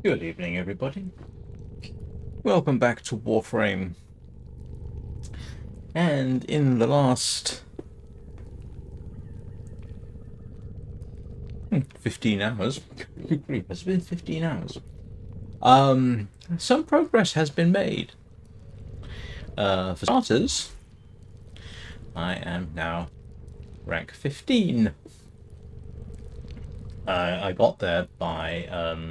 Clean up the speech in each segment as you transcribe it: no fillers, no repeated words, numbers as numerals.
Good evening, everybody. Welcome back to Warframe. And in the last 15 hours, it's been 15 hours. Some progress has been made. For starters, I am now rank 15. I got there by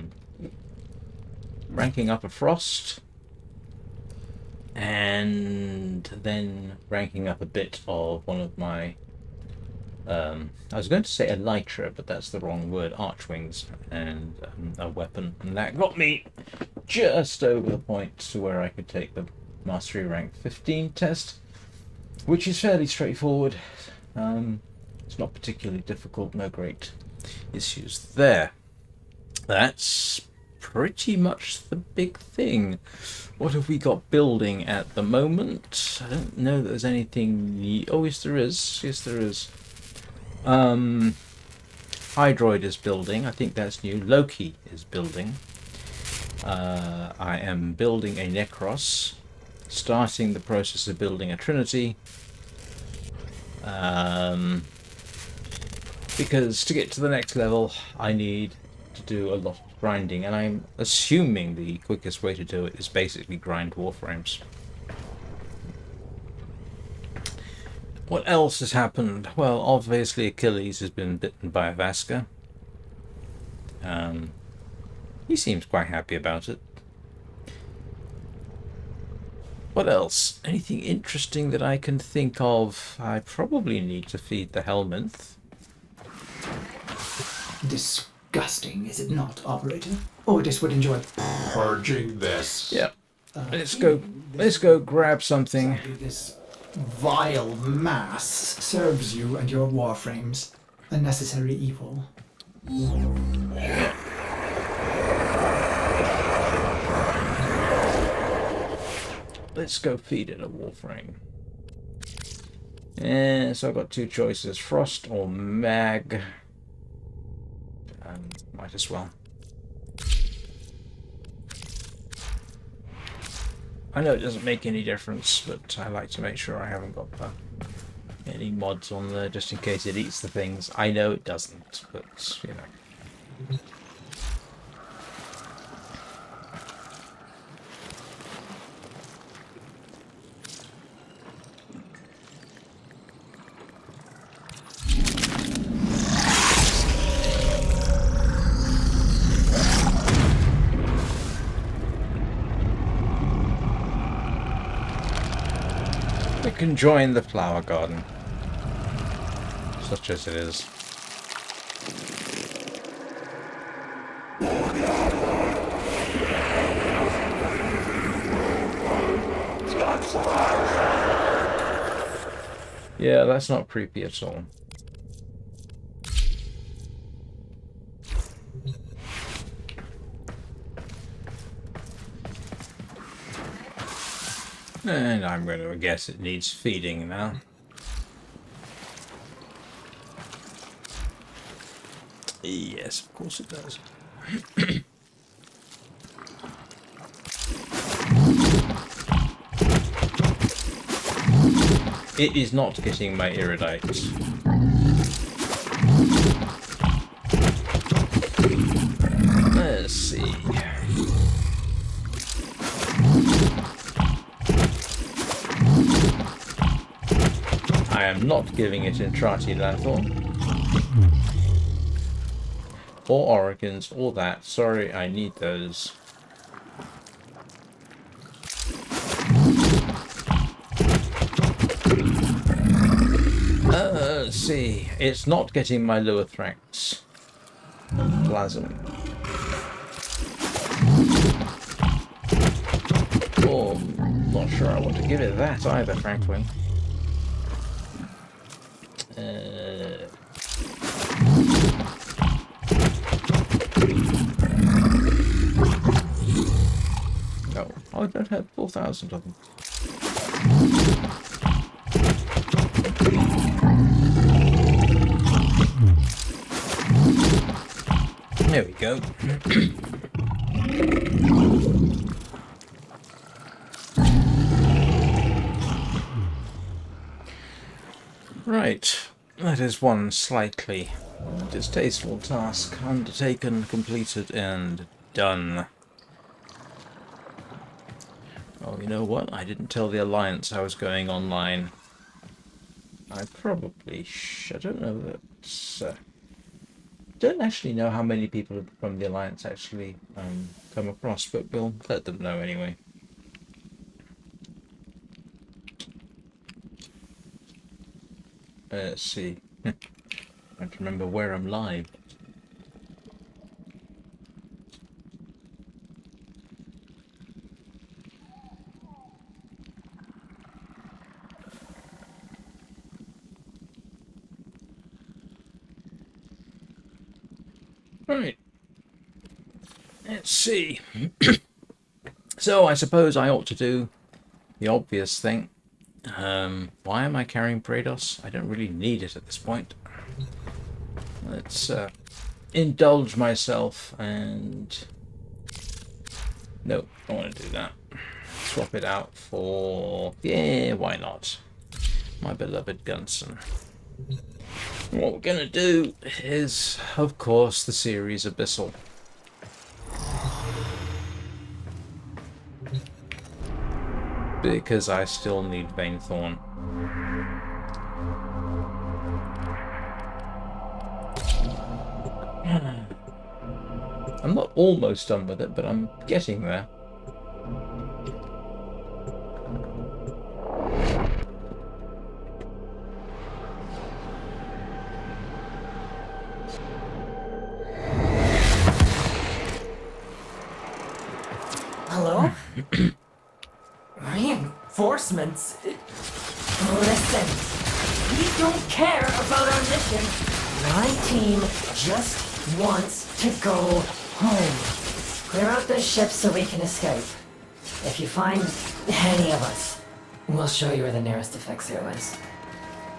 ranking up a frost and then ranking up a bit of one of my I was going to say elytra, but that's the wrong word, archwings, and a weapon, and that got me just over the point to where I could take the mastery rank 15 test, which is fairly straightforward. It's not particularly difficult, no great issues there. That's pretty much the big thing. What have we got building at the moment? I don't know that there's anything oh, yes there is. Yes there is. Hydroid is building. I think that's new. Loki is building. I am building a Necros, starting the process of building a Trinity, because to get to the next level I need to do a lot of grinding, and I'm assuming the quickest way to do it is basically grind Warframes. What else has happened? Well, obviously Achilles has been bitten by a Vasker. He seems quite happy about it. What else? Anything interesting that I can think of? I probably need to feed the Helminth. Disgusting, is it not, Operator? Otis would enjoy purging this. Yeah. Let's go grab something. Exactly, this vile mass serves you and your warframes. A necessary evil. Let's go feed it a Warframe. And so I've got two choices, Frost or Mag. Might as well. I know it doesn't make any difference, but I like to make sure I haven't got any mods on there just in case it eats the things. I know it doesn't, but you know. Can join the flower garden, such as it is. Yeah, that's not creepy at all. And I'm going to guess it needs feeding now. Yes, of course it does. It is not getting my iridites. Let's see. I am not giving it Intrati Lanthorn or Origins or that. Sorry, I need those. Let's see. It's not getting my Luothrax Plasm. Oh, I'm not sure I want to give it that either, frankly. No, I don't have 4,000 of them. There we go. Right, that is one slightly distasteful task undertaken, completed, and done. Oh, you know what? I didn't tell the Alliance I was going online. I probably I don't know that. Don't actually know how many people from the Alliance actually come across, but we'll let them know anyway. Let's see. I have to remember where I'm live. Right. Let's see. So I suppose I ought to do the obvious thing. Why am I carrying Praedos? I don't really need it at this point. Let's indulge myself and... Nope, I don't want to do that. Swap it out for... Yeah, why not? My beloved Gunson. What we're going to do is, of course, the series Abyssal. Because I still need Vainthorn. I'm not almost done with it, but I'm getting there. Hello? Reinforcements? Listen, we don't care about our mission. My team just wants to go home. Clear out the ship so we can escape. If you find any of us, we'll show you where the nearest Defexio is.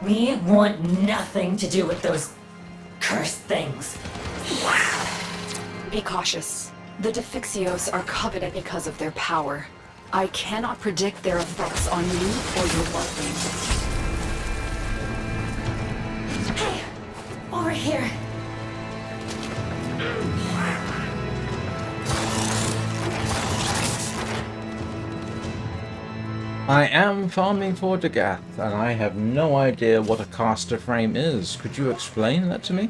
We want nothing to do with those cursed things. Be cautious. The Defixios are coveted because of their power. I cannot predict their effects on you or your Warframe. Hey, over here. I am farming for Dagath, and I have no idea what a caster frame is. Could you explain that to me?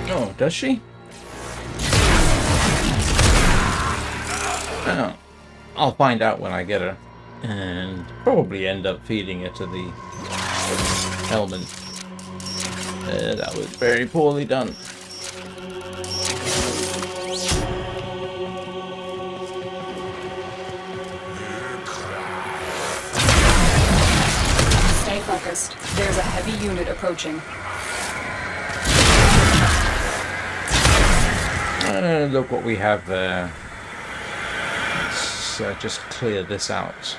Oh, does she? Oh, I'll find out when I get her. And probably end up feeding it to the helmet. That was very poorly done. Stay focused. There's a heavy unit approaching. Look what we have there. Let's just clear this out.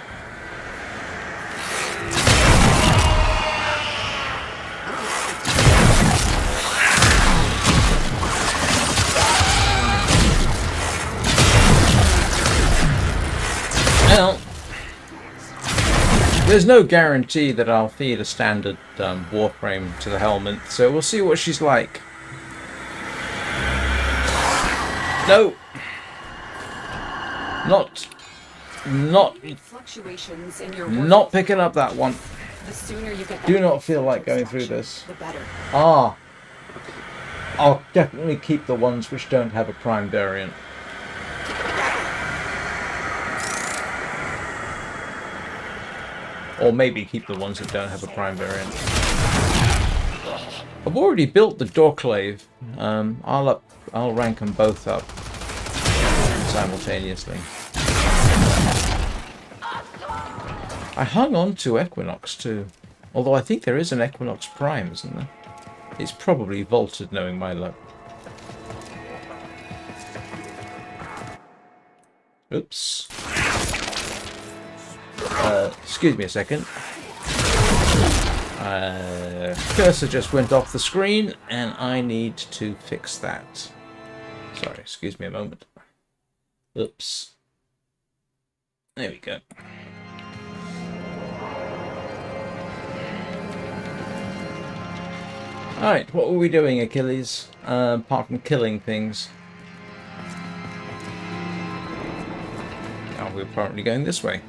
Well, there's no guarantee that I'll feed a standard Warframe to the helmet, so we'll see what she's like. No, not Fluctuations in your not picking up that one. The sooner you get that Do not feel like going through this. the better. Ah, I'll definitely keep the ones which don't have a prime variant. Or maybe keep the ones that don't have a prime variant. I've already built the Doorclave. I'll rank them both up simultaneously. I hung on to Equinox too, although I think there is an Equinox Prime, isn't there? It's probably vaulted, knowing my luck. Oops. Excuse me a second. Cursor just went off the screen, and I need to fix that. Sorry, excuse me a moment. Oops. There we go. Alright, what were we doing, Achilles? Apart from killing things. Oh, we're apparently going this way.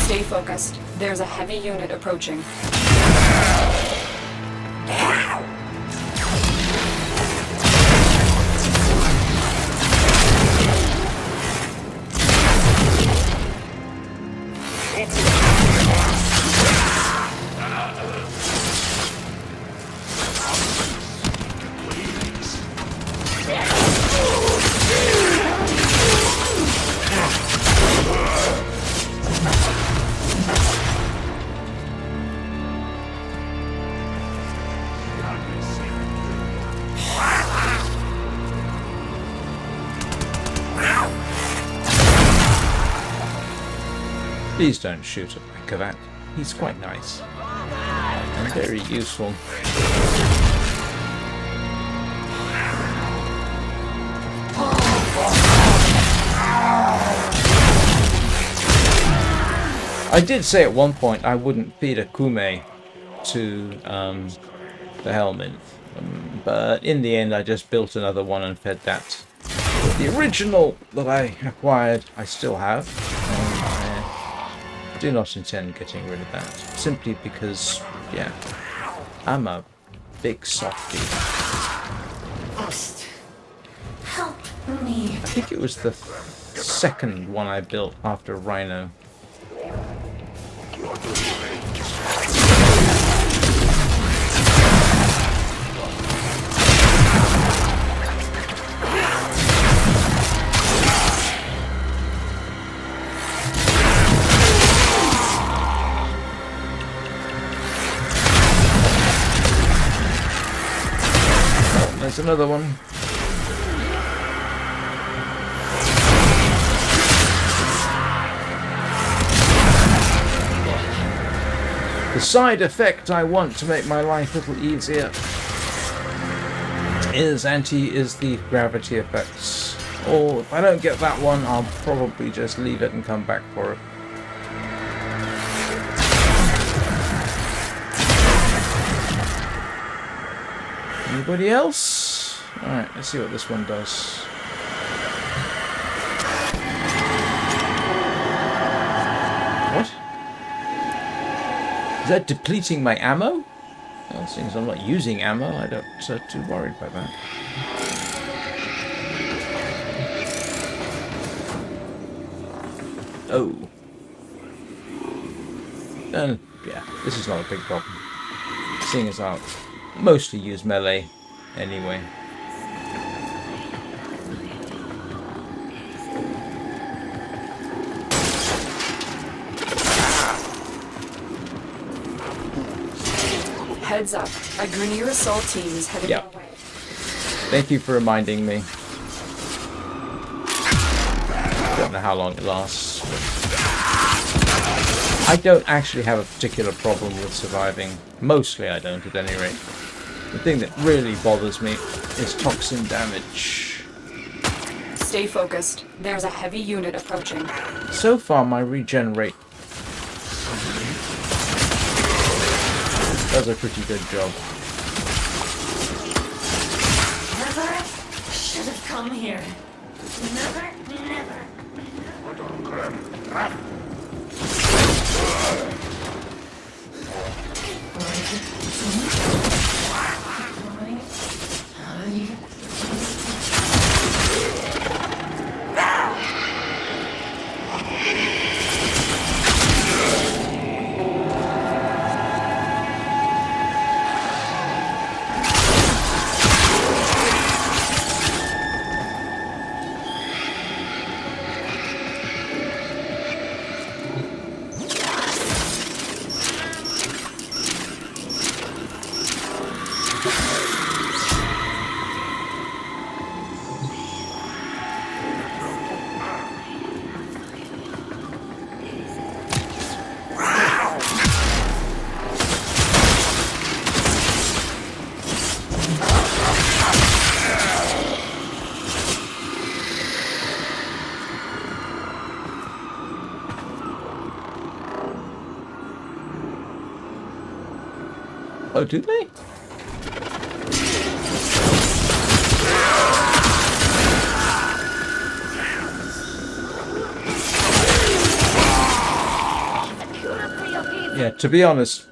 Stay focused. There's a heavy unit approaching. Please don't shoot at my Kavat. He's quite nice. And very useful. I did say at one point I wouldn't feed a kume to the helmet, but in the end I just built another one and fed that. The original that I acquired I still have. Do not intend getting rid of that, simply because, yeah, I'm a big softie. First, help me. I think it was the second one I built after Rhino. There's another one. The side effect I want to make my life a little easier is the gravity effects. Or if I don't get that one, I'll probably just leave it and come back for it. Anybody else? Alright, let's see what this one does. What? Is that depleting my ammo? Well, since I'm not using ammo, I don't too worried about that. Oh. And yeah, this is not a big problem. Seeing as I'll mostly use melee anyway. Heads up. A Grenier assault team is headed Yep. our way. Thank you for reminding me. Don't know how long it lasts. I don't actually have a particular problem with surviving. Mostly I don't, at any rate. The thing that really bothers me is toxin damage. Stay focused. There's a heavy unit approaching. So far my regen rate does a pretty good job. Never should have come here. Never, never. Oh, do they? Yeah, to be honest,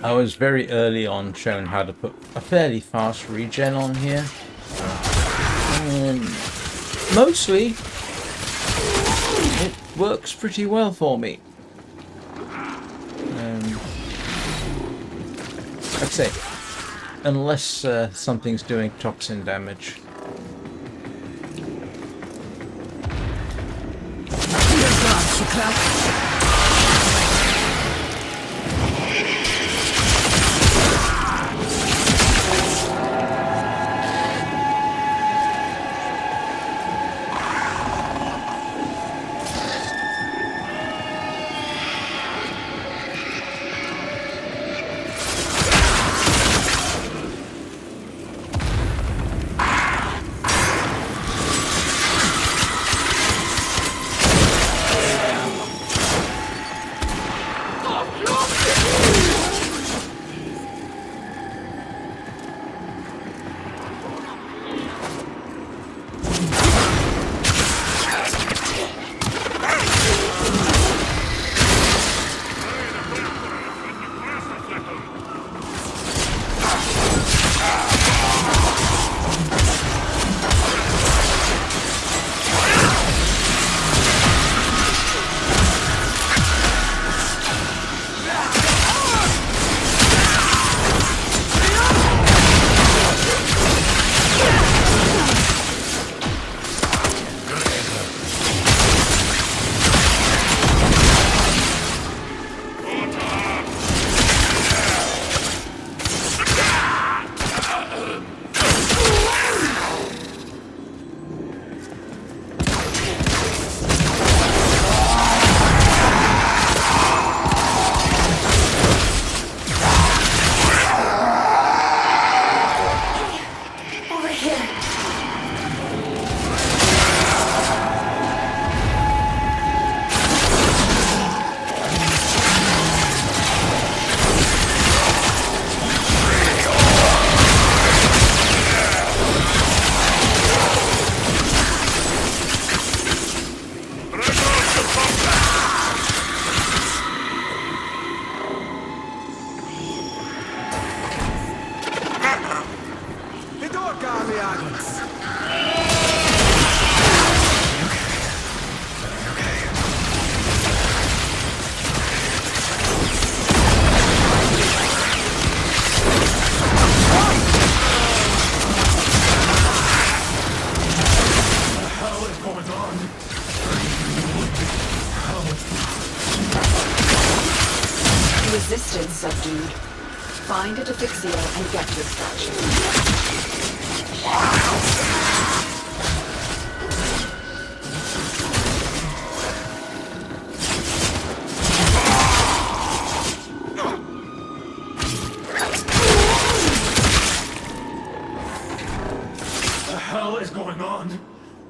I was very early on shown how to put a fairly fast regen on here. And mostly, it works pretty well for me. I'd say, unless something's doing toxin damage. Resistance subdued. Find a Defixio and get to extraction. The hell is going on?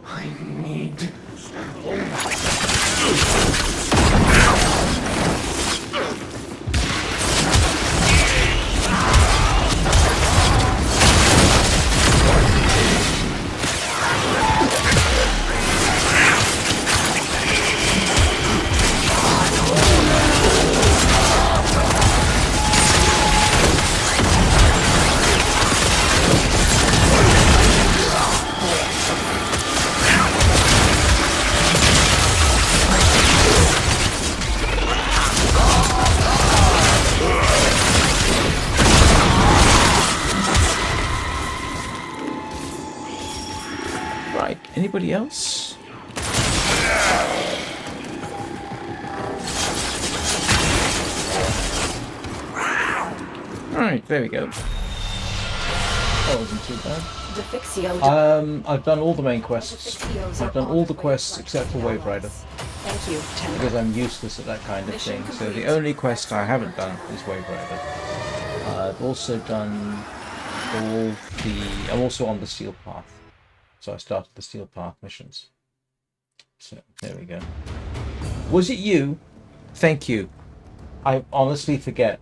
I need... Right, anybody else? Alright, there we go. That wasn't too bad. Defixio. I've done all the main quests. I've done all the quests except for Wave Rider, Thank you, Ten. because I'm useless at that kind of thing. So the only quest I haven't done is Wave Rider. I've also done all the... I'm also on the Steel Path. So I started the Steel Path missions. So there we go. Was it you? Thank you. I honestly forget.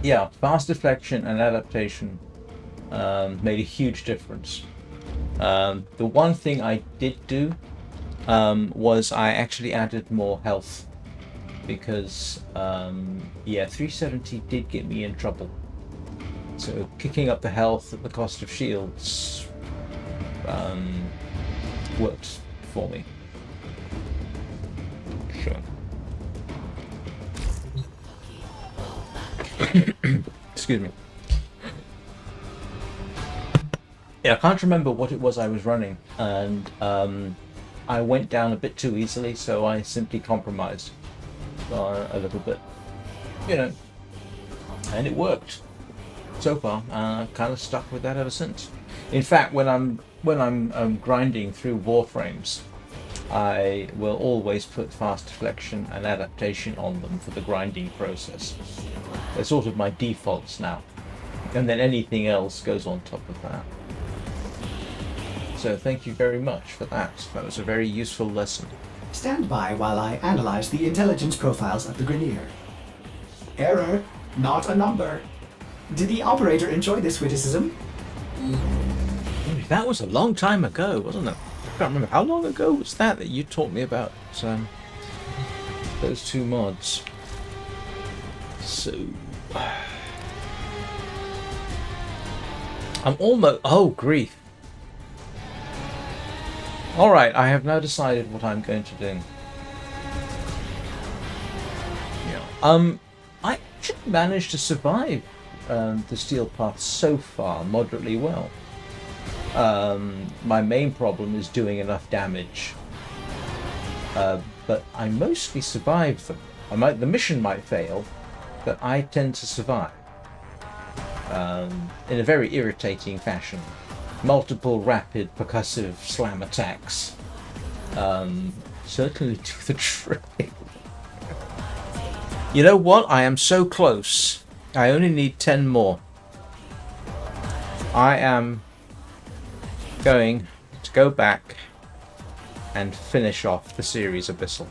yeah, fast deflection and adaptation made a huge difference. The one thing I did do was I actually added more health because yeah, 370 did get me in trouble. So kicking up the health at the cost of shields worked for me. Sure. Excuse me. Yeah, I can't remember what it was I was running, and I went down a bit too easily, so I simply compromised a little bit, you know, and it worked so far. I've kind of stuck with that ever since. In fact, when I'm grinding through Warframes, I will always put fast deflection and adaptation on them for the grinding process. They're sort of my defaults now, and then anything else goes on top of that. So thank you very much for that. That was a very useful lesson. Stand by while I analyze the intelligence profiles of the Grineer. Error, not a number. Did the operator enjoy this witticism? That was a long time ago, wasn't it? I can't remember. How long ago was that you taught me about those two mods? So... I'm almost... Oh, grief. Alright, I have now decided what I'm going to do. Yeah. I actually managed to survive the steel path so far moderately well. My main problem is doing enough damage. But I mostly survive them. The mission might fail, but I tend to survive. In a very irritating fashion. Multiple rapid percussive slam attacks certainly do the trick. You know what? I am so close. I only need 10 more. I am going to go back and finish off the series Abyssal.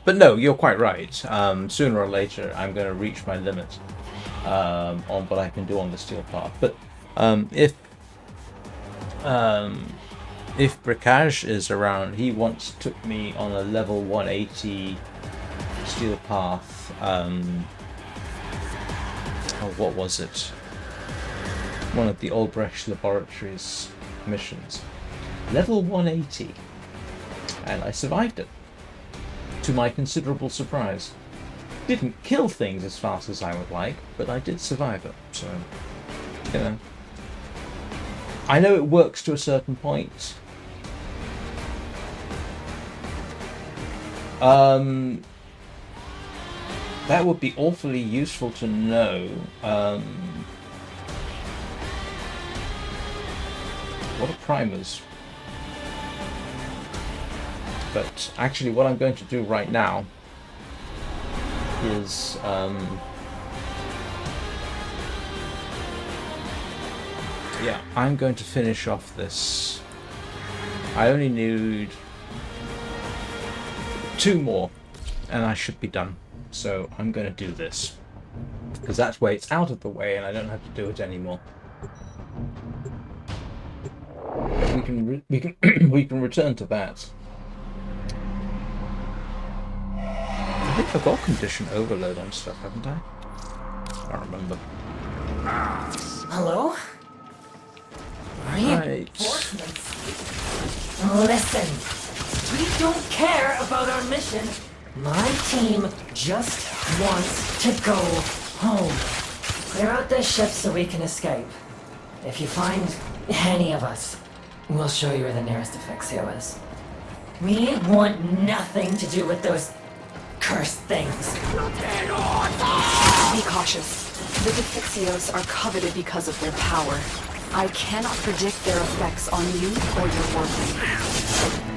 But no, you're quite right. Sooner or later, I'm going to reach my limit on what I can do on the steel path. But if Bricage is around, he once took me on a level 180 steel path. What was it? One of the Albrecht Laboratories missions. Level 180. And I survived it. To my considerable surprise. Didn't kill things as fast as I would like, but I did survive it. So, you know. I know it works to a certain point. That would be awfully useful to know. What are primers? But actually what I'm going to do right now is yeah, I'm going to finish off this. I only need 2 more and I should be done. So I'm going to do this because that way it's out of the way and I don't have to do it anymore. We can we can return to that. I think I've got condition overload on stuff, haven't I? I don't remember. Hello? Reinforcements? Listen, we don't care about our mission. My team just wants to go home. Clear out this ship so we can escape. If you find any of us, we'll show you where the nearest Defixio is. We want nothing to do with those cursed things. Be cautious. The Defixios are coveted because of their power. I cannot predict their effects on you or your Warframe.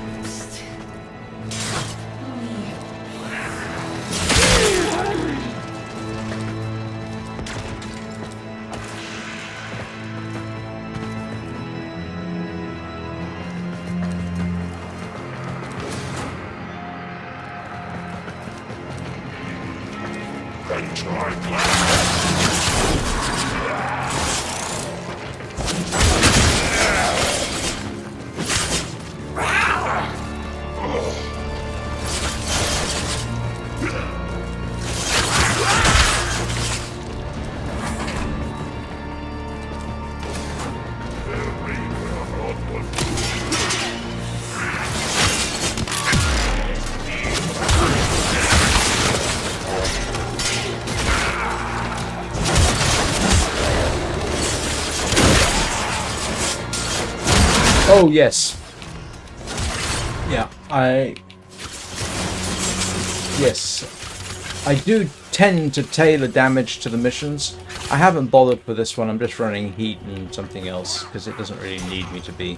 Oh, yes. Yeah, Yes. I do tend to tailor damage to the missions. I haven't bothered for this one, I'm just running heat and something else, because it doesn't really need me to be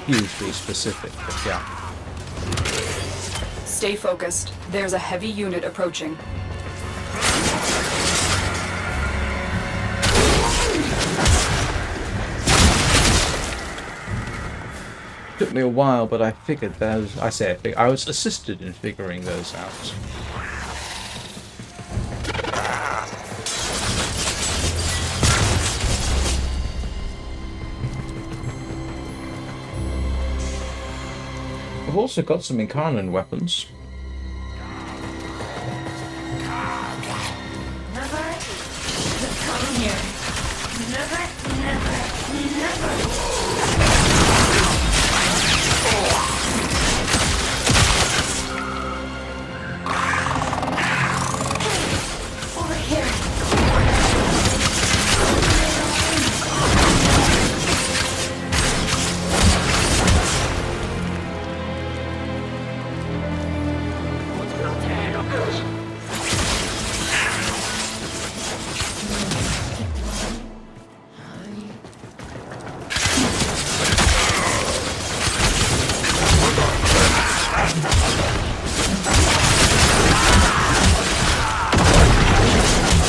hugely specific, but yeah. Stay focused. There's a heavy unit approaching. Took me a while, but I figured those. I was assisted in figuring those out. I've also got some Incarnan weapons. Never come here. Never, never, never. Over here.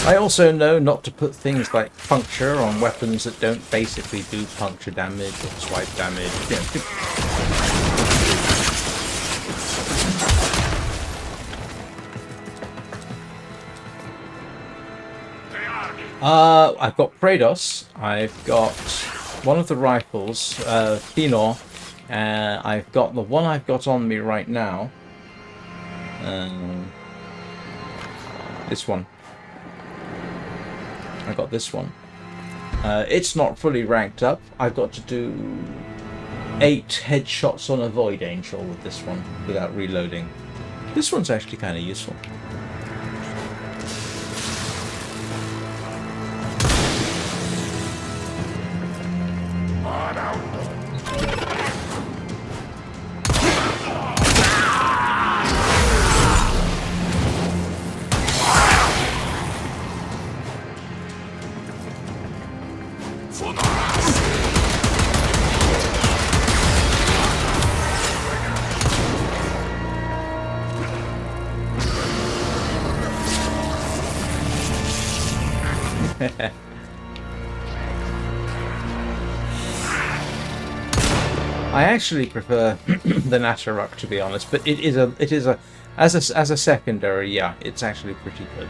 I also know not to put things like puncture on weapons that don't basically do puncture damage or swipe damage. I've got Praedos, I've got one of the rifles, Thenor, I've got the one I've got on me right now, this one. I got this one. It's not fully ranked up. I've got to do 8 headshots on a Void Angel with this one without reloading. This one's actually kind of useful. I actually prefer the Nataruk, to be honest, but it is a as a secondary, yeah, it's actually pretty good.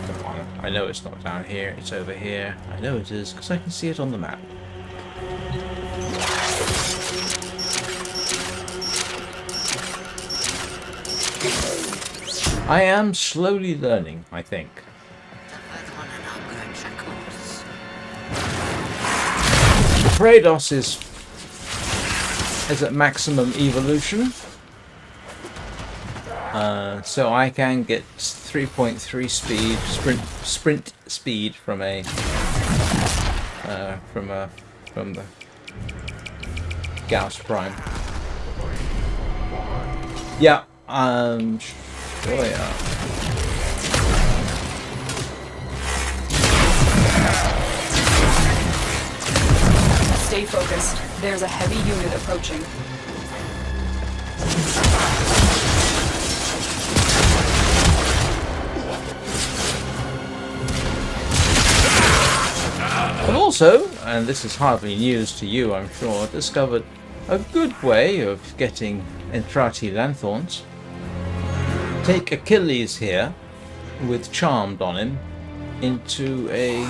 Come on, I know it's not down here, it's over here. I know it is because I can see it on the map. I am slowly learning, I think. Praedos is at maximum evolution, so I can get 3.3 speed, sprint speed from the Gauss Prime. Yeah, sure, yeah. Stay focused. There's a heavy unit approaching. I've also, and this is hardly news to you, I'm sure, discovered a good way of getting Entrati Lanthorns. Take Achilles here, with Charmed on him, into a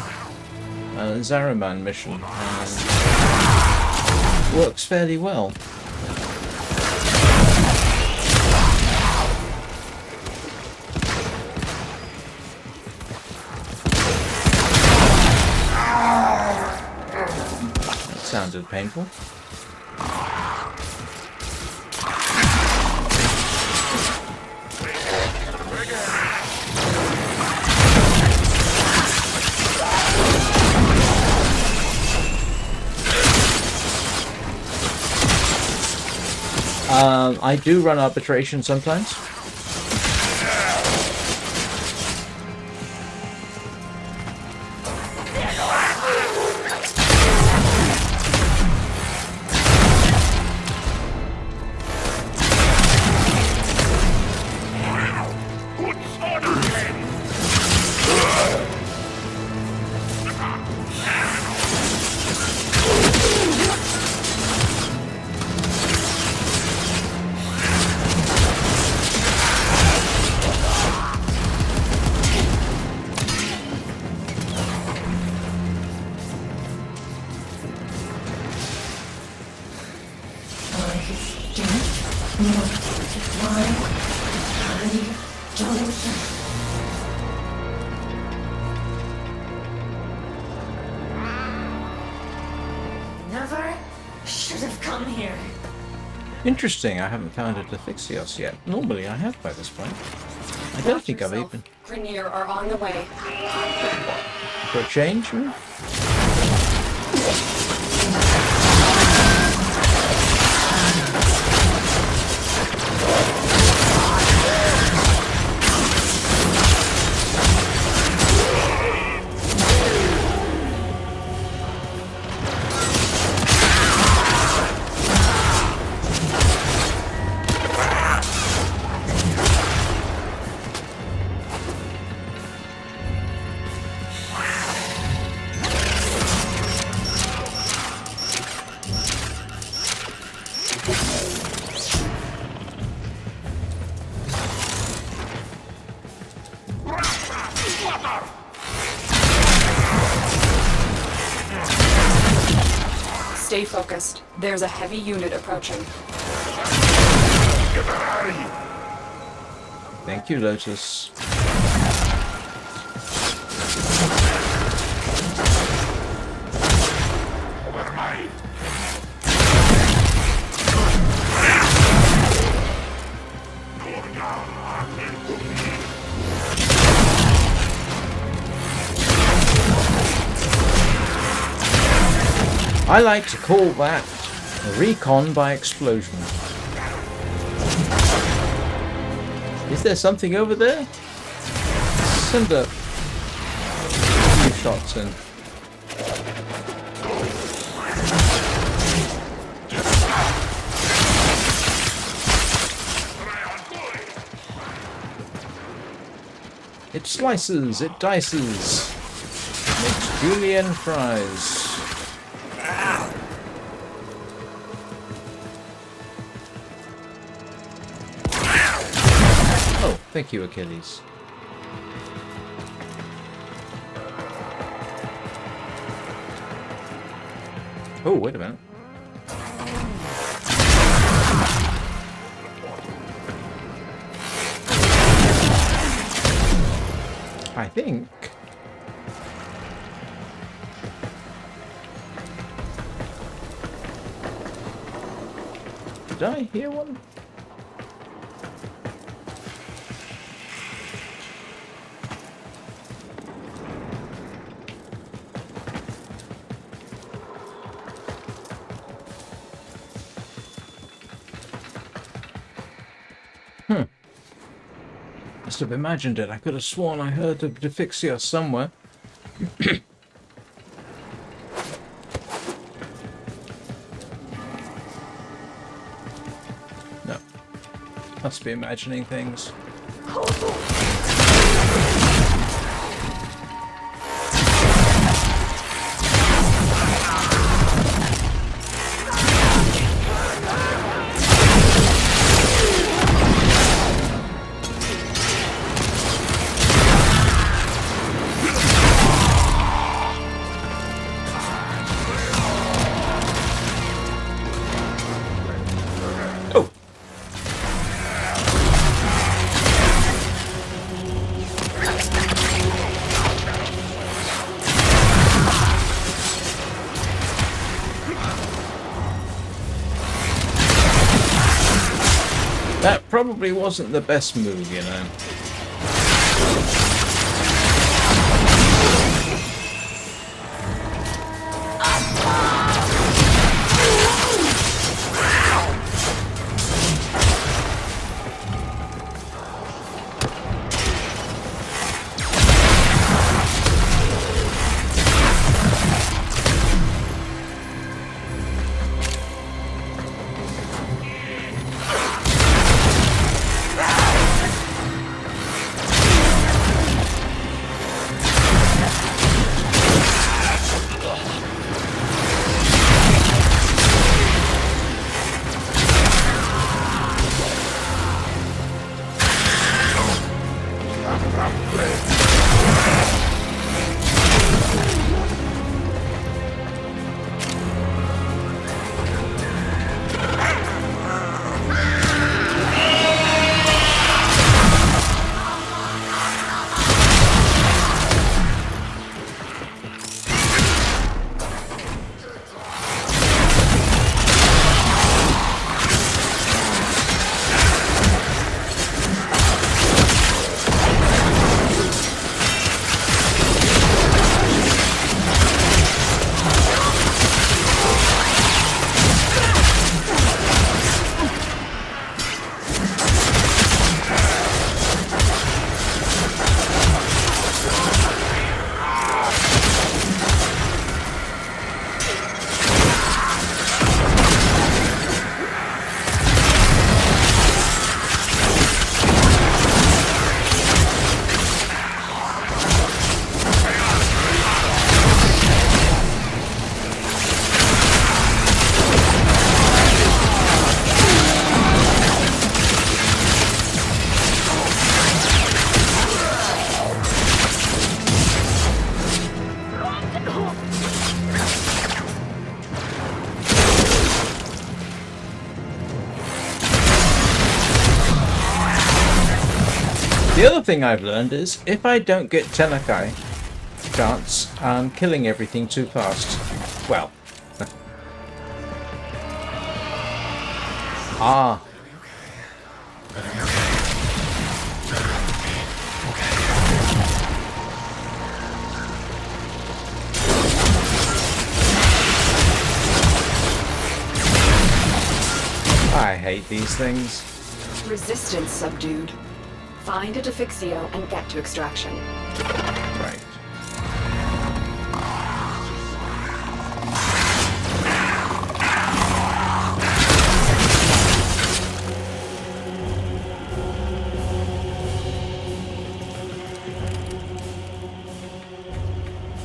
Zariman mission, and works fairly well. That sounded painful. I do run arbitration sometimes. Never should have come here. Interesting, I haven't found a Defixios yet. Normally I have by this point. I don't think I've even... Grenier are on the way. For a change? Hmm? Stay focused. There's a heavy unit approaching. Thank you, Lotus. I like to call that a recon by explosion. Is there something over there? Send a few shots in. It slices, it dices, makes julienne fries. Oh, thank you, Achilles. Oh, wait a minute. I think... Did I hear one? Must have imagined it. I could have sworn I heard of Defixios somewhere. No. Must be imagining things. That probably wasn't the best move, you know. The other thing I've learned is, if I don't get Tenakai chance, I'm killing everything too fast. Well. Ah. I hate these things. Resistance subdued. Find a Defixio and get to extraction. Right.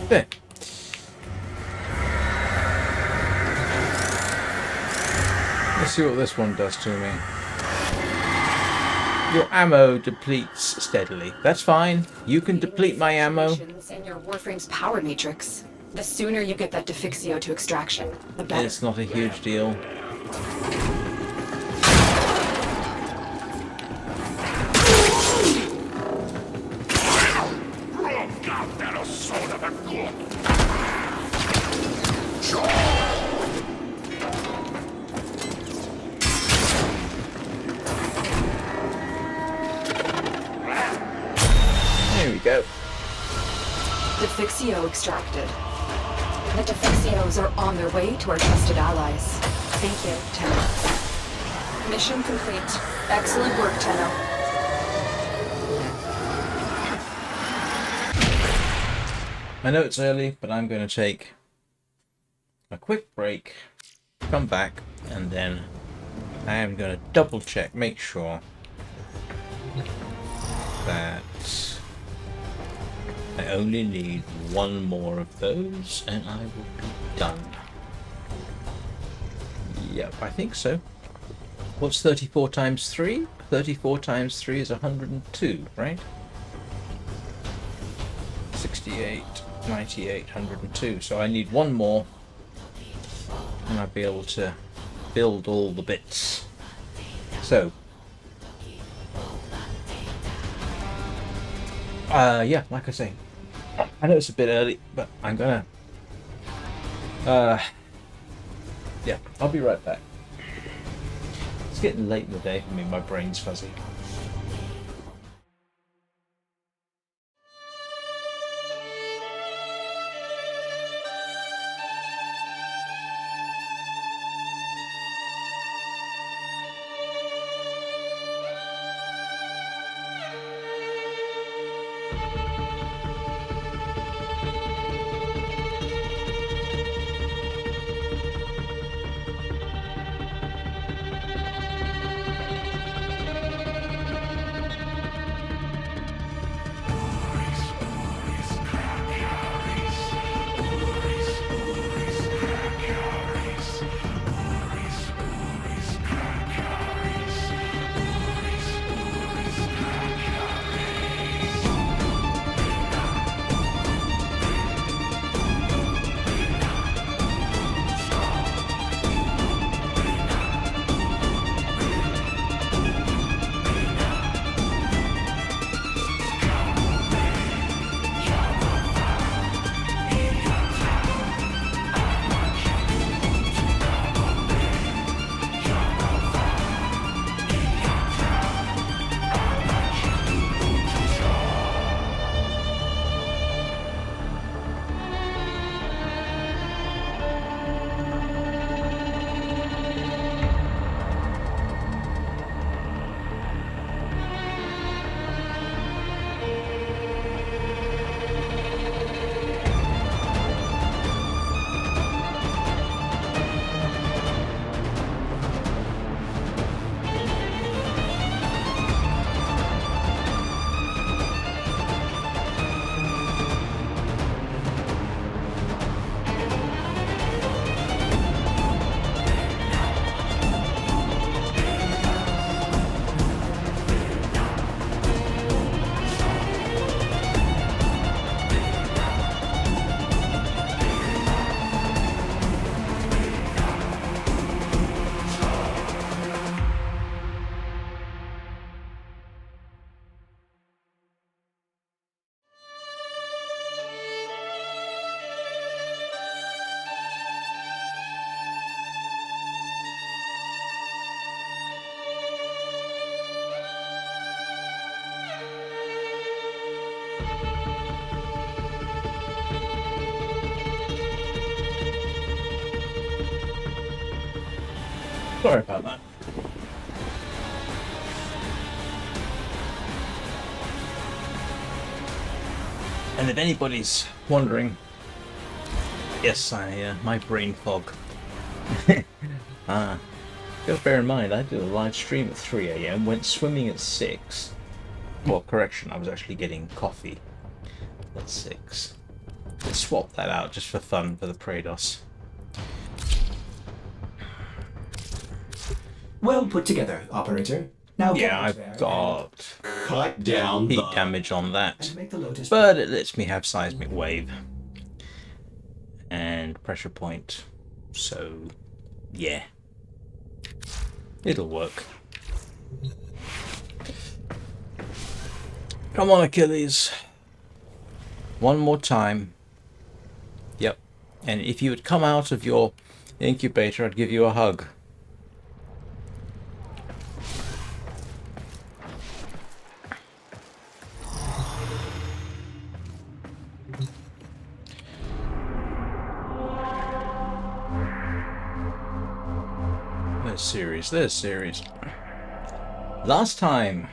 There. Let's see what this one does to me. Your ammo depletes steadily. That's fine. You can deplete my ammo. And your Warframe's power matrix. The sooner you get that Defixio to extraction, the better. It's not a huge deal. There we go. Defixio extracted. The Defixios are on their way to our trusted allies. Thank you, Tenno. Mission complete. Excellent work, Tenno. I know it's early, but I'm going to take a quick break, come back, and then I am going to double check, make sure that I only need one more of those and I will be done. Yep, I think so. What's 34 times 3? 34 times 3 is 102, right? 68, 98, 102. So I need one more and I'll be able to build all the bits. So yeah, like I say, I know it's a bit early, but I'm gonna yeah, I'll be right back. It's getting late in the day for me, my brain's fuzzy. Sorry about that. And if anybody's wondering, yes, my brain fog. Gotta bear in mind, I did a live stream at 3 AM, went swimming at 6. Well, correction, I was actually getting coffee at 6. Let's swap that out just for fun for the Praedos. Well put together, operator. Now get Yeah, out there I've got Cut down heat the... damage on that, and make the Lotus. but it lets me have seismic wave and pressure point, so yeah, it'll work. Come on, Achilles, one more time. Yep, and if you would come out of your incubator, I'd give you a hug. There's series. Last time.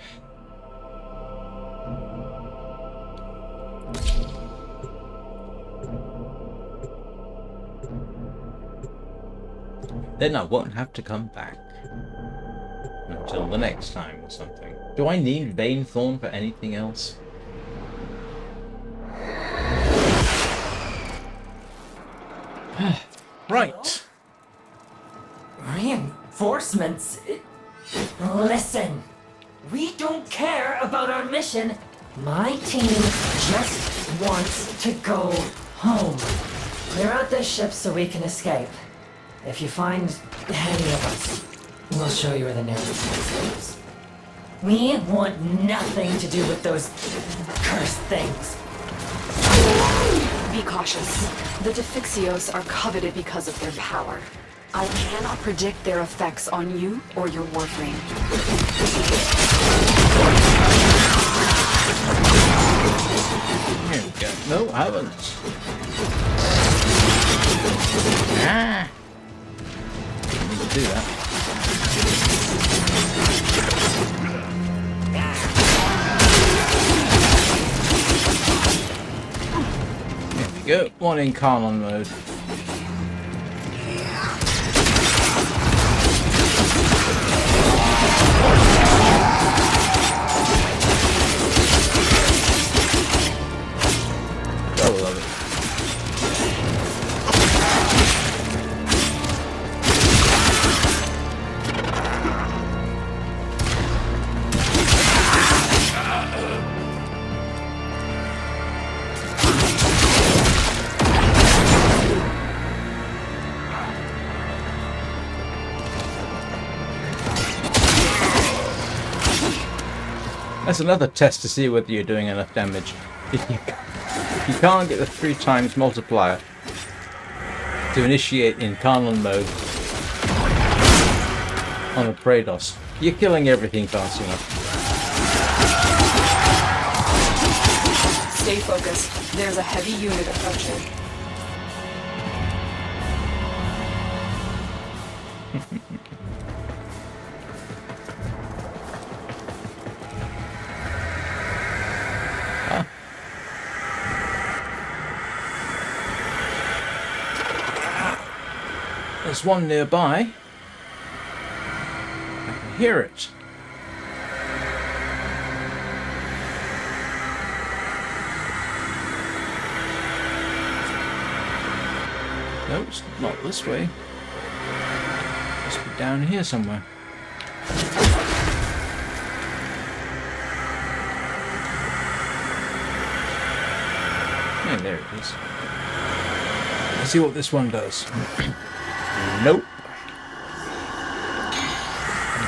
Then I won't have to come back. Until the next time or something. Do I need Vainthorn for anything else? Right. Reinforcements? Listen, we don't care about our mission. My team just wants to go home. Clear out this ship so we can escape. If you find any of us, we'll show you where the nearest place is. We want nothing to do with those cursed things. Be cautious. The Defixios are coveted because of their power. I cannot predict their effects on you or your Warframe. Here we go. No, I haven't. Ah! Didn't need to do that. Here we go. One in Carlon mode. I love it. That's another test to see whether you're doing enough damage. If you can't get the 3 times multiplier to initiate in Carlon mode on a Praedos, you're killing everything fast enough. Stay focused. There's a heavy unit approaching. There's one nearby. I can hear it. No, it's not this way. Must be down here somewhere. Yeah, there it is. Let's see what this one does. Nope.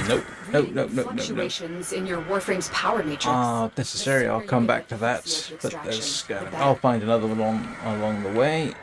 Nope. Nope. Fluctuations in your Warframe's power matrix. Ah, necessary. I'll come back to that. But there's, I'll find another one along the way.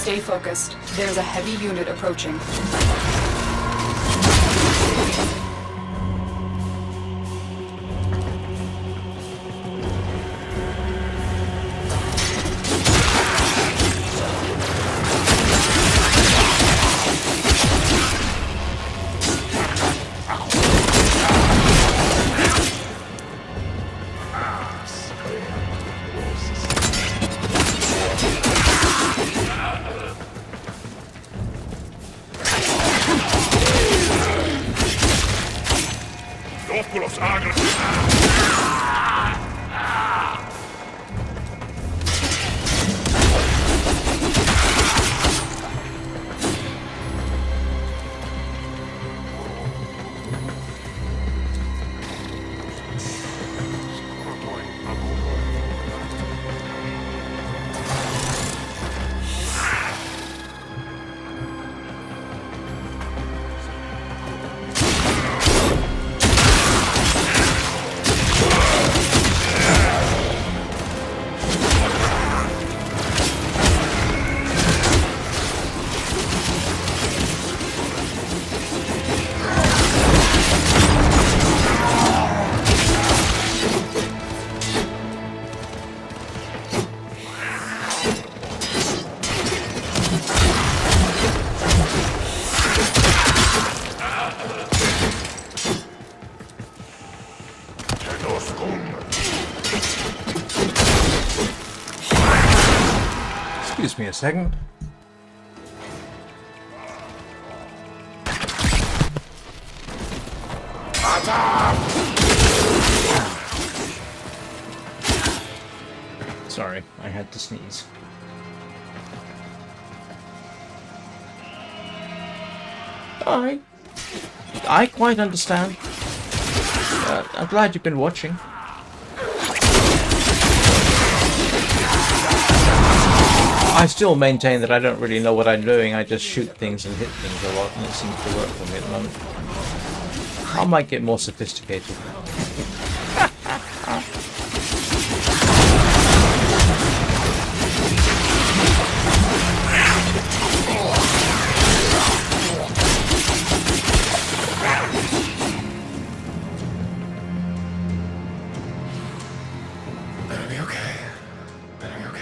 Stay focused. There's a heavy unit approaching. Excuse me a second. Sorry, I had to sneeze. I quite understand. I'm glad you've been watching. I still maintain that I don't really know what I'm doing. I just shoot things and hit things a lot, and it seems to work for me at the moment. I might get more sophisticated. That'll be okay. That'll be okay.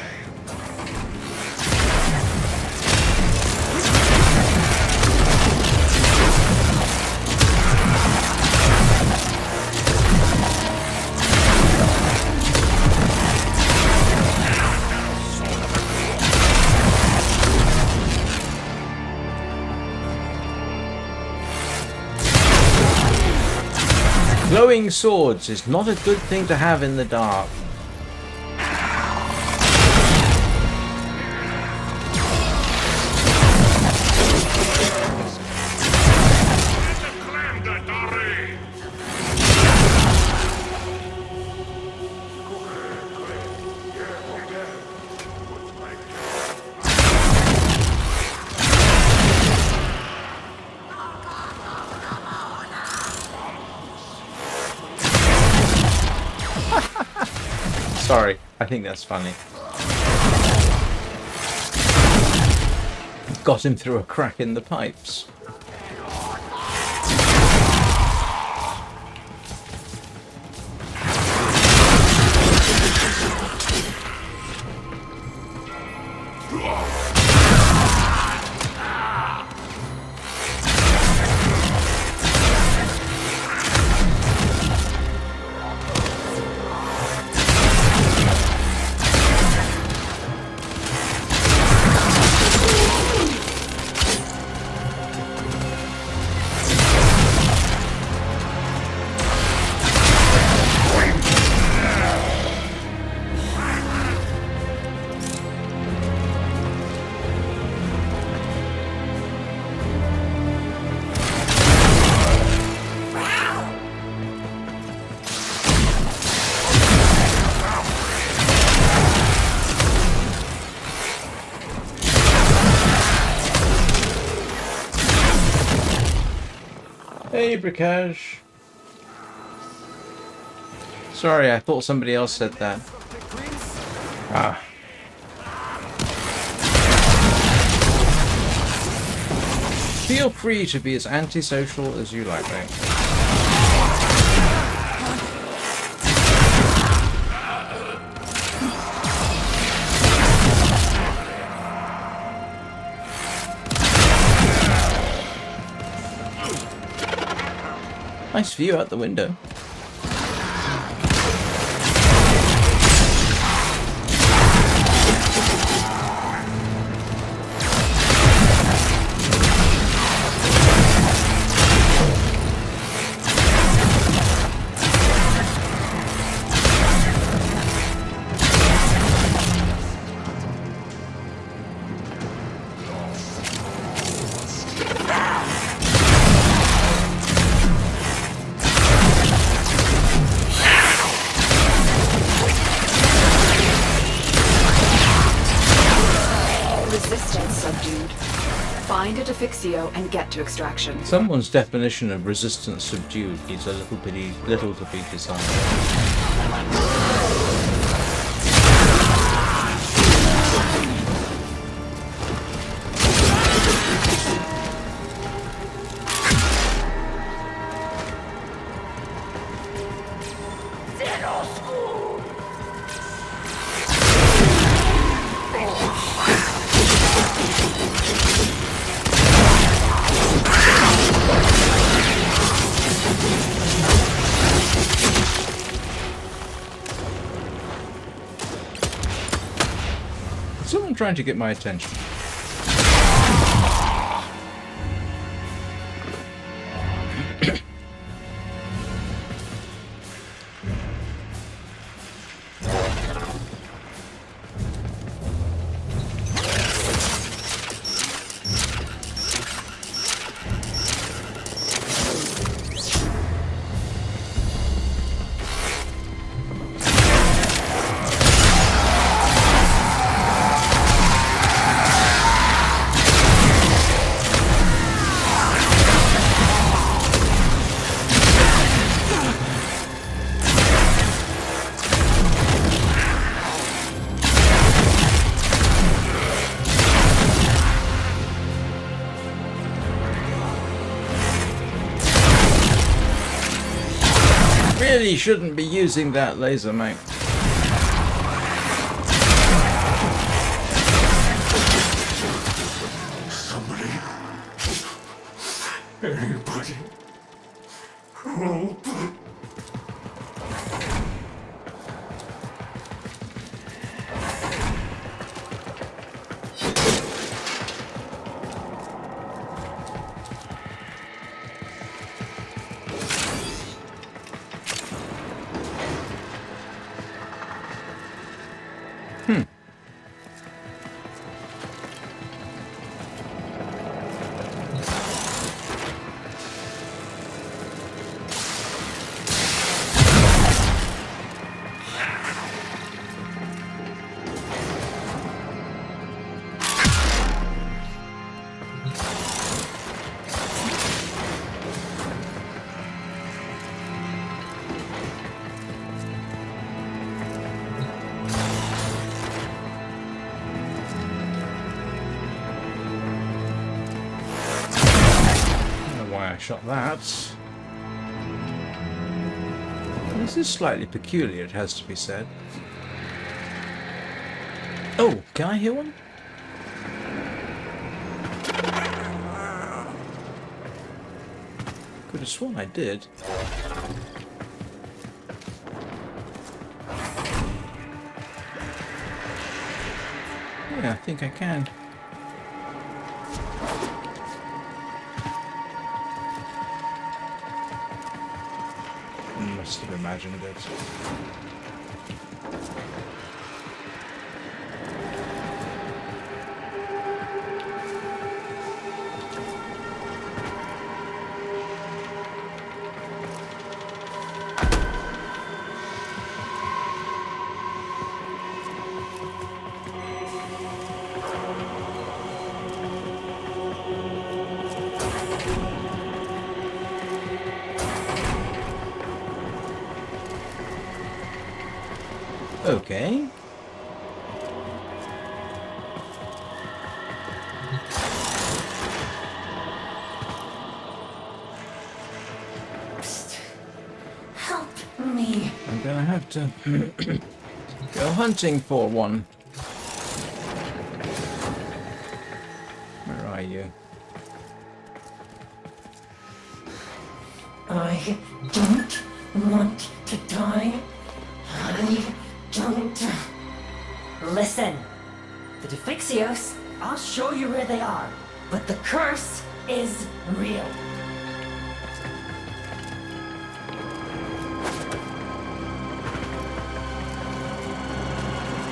Glowing swords is not a good thing to have in the dark. Sorry, I think that's funny. Got him through a crack in the pipes. Hey, Bricage. Sorry, I thought somebody else said that. Ah. Feel free to be as antisocial as you like, mate. Nice view out the window. Find a defixio and get to extraction. Someone's definition of resistance subdued needs a little to be desired. Someone trying to get my attention. Really shouldn't be using that laser, mate. Somebody. Anybody. Help. I shot that. This is slightly peculiar, it has to be said. Oh, can I hear one? Could have sworn I did. Yeah, I think I can. Must have imagined it. Okay. Psst. Help me. I'm gonna have to go hunting for one. Where are you? I don't want to die. I don't. Listen. The Defixios, I'll show you where they are. But the curse is real.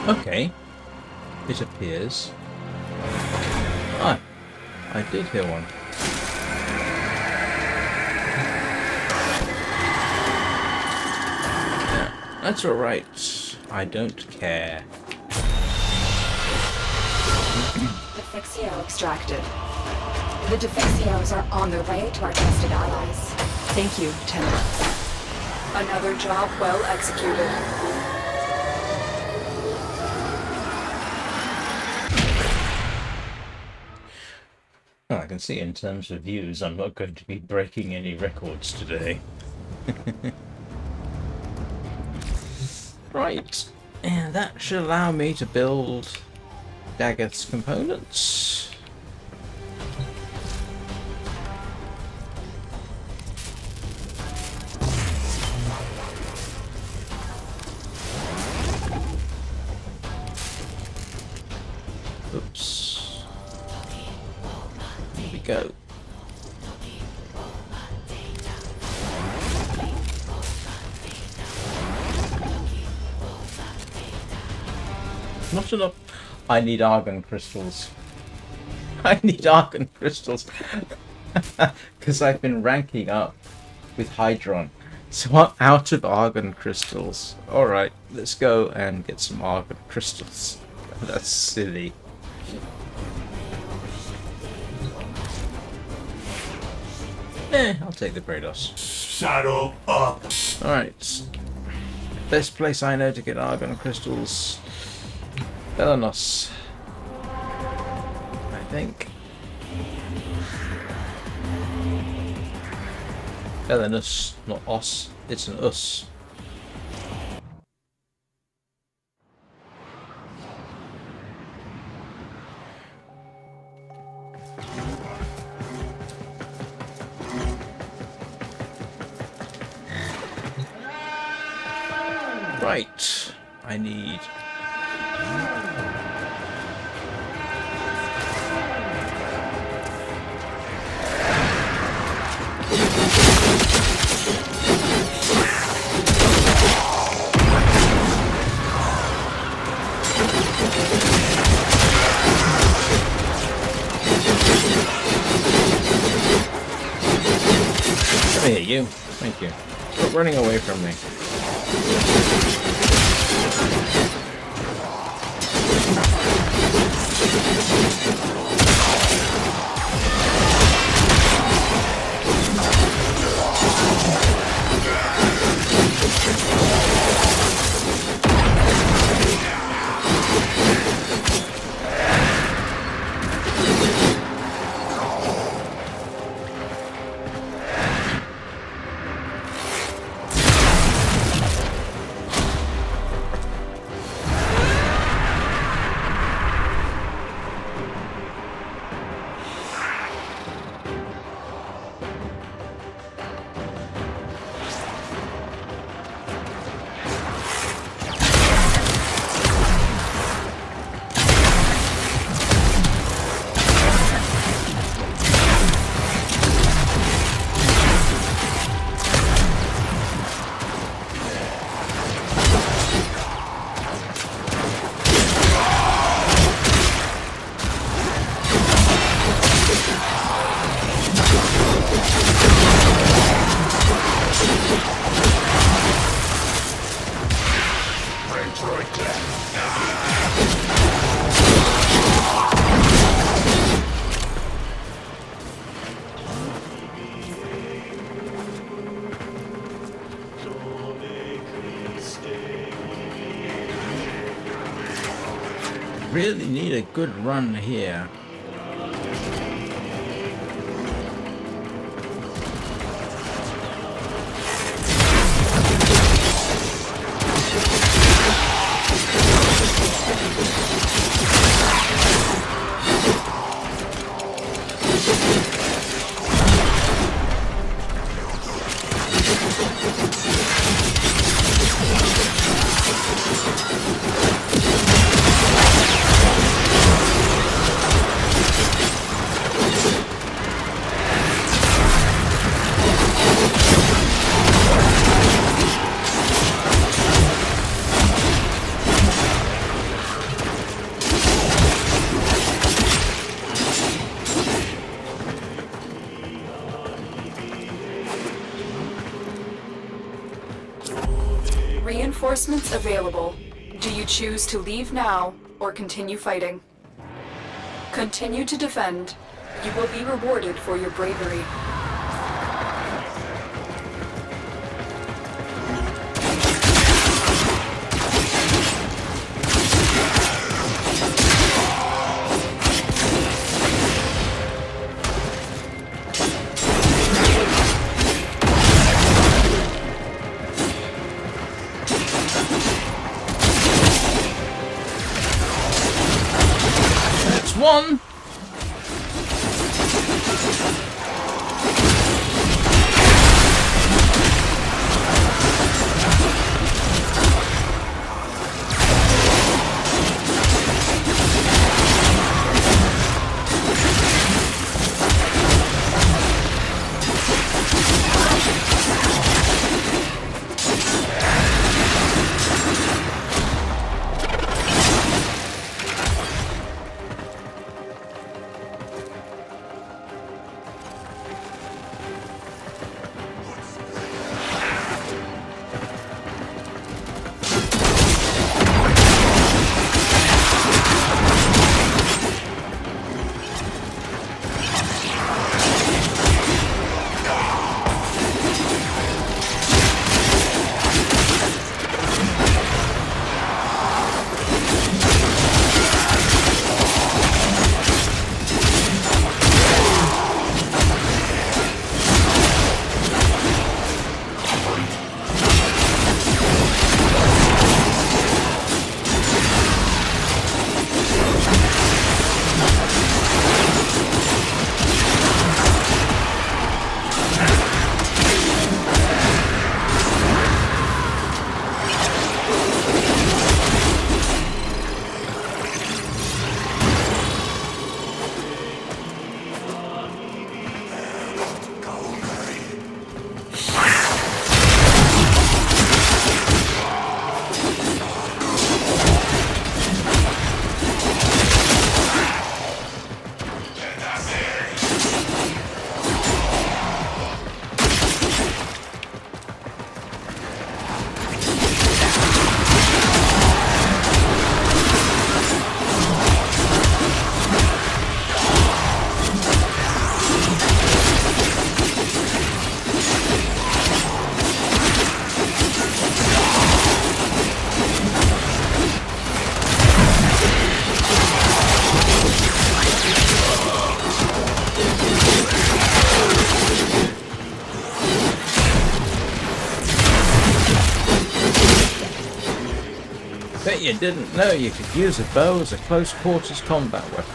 Okay. It appears. Ah, I did hear one. Yeah, that's alright. I don't care. Defixio extracted. The Defixios are on their way to our trusted allies. Thank you, Tenor. Another job well executed. Well, I can see in terms of views, I'm not going to be breaking any records today. Right, and that should allow me to build Daggeth's components. Oops. Here we go. Not enough. I need argon crystals. I need argon crystals. Because I've been ranking up with Hydron. So I'm out of argon crystals. Alright, let's go and get some argon crystals. That's silly. I'll take the Brados. Saddle up. Alright. Best place I know to get argon crystals. Belanos. I think. Belanus, not os. It's an us. Right. I need... Come here, you. Thank you. Stop running away from me. Really need a good run here. Reinforcements available. Do you choose to leave now or continue fighting? Continue to defend. You will be rewarded for your bravery. That's one. Bet you didn't know you could use a bow as a close quarters combat weapon.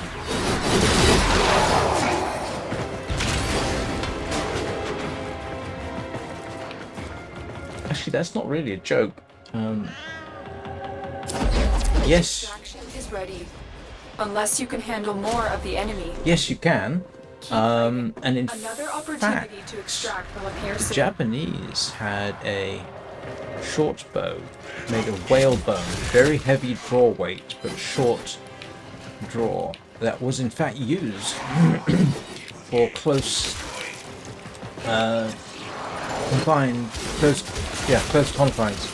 Actually, that's not really a joke. Yes, Extraction is ready. Unless you can handle more of the enemy. yes, you can. And in Another fact, opportunity to extract will appear the soon. Japanese had a short bow made of whale bone, very heavy draw weight, but short draw, that was in fact used for close close confines.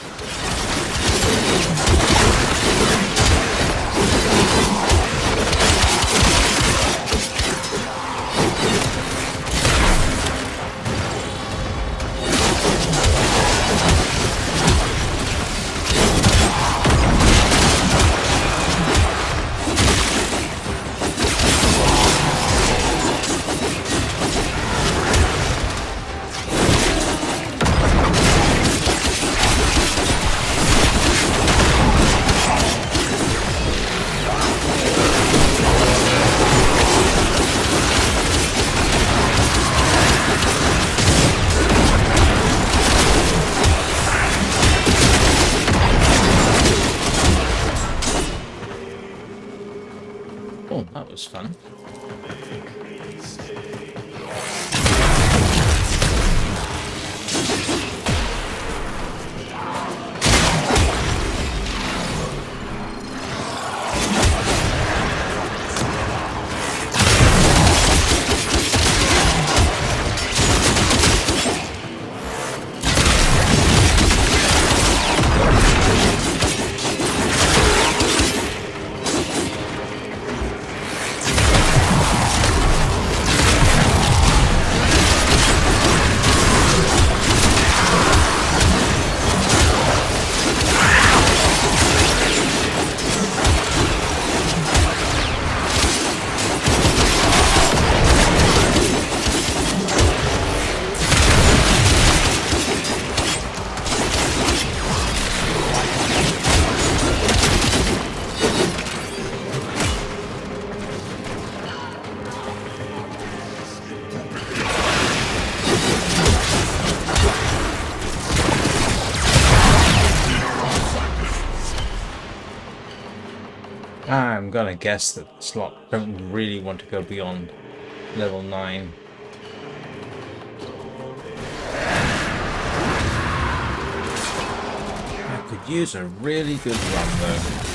Oh, that was fun. I'm gonna guess that the slot don't really want to go beyond level 9. I could use a really good run though.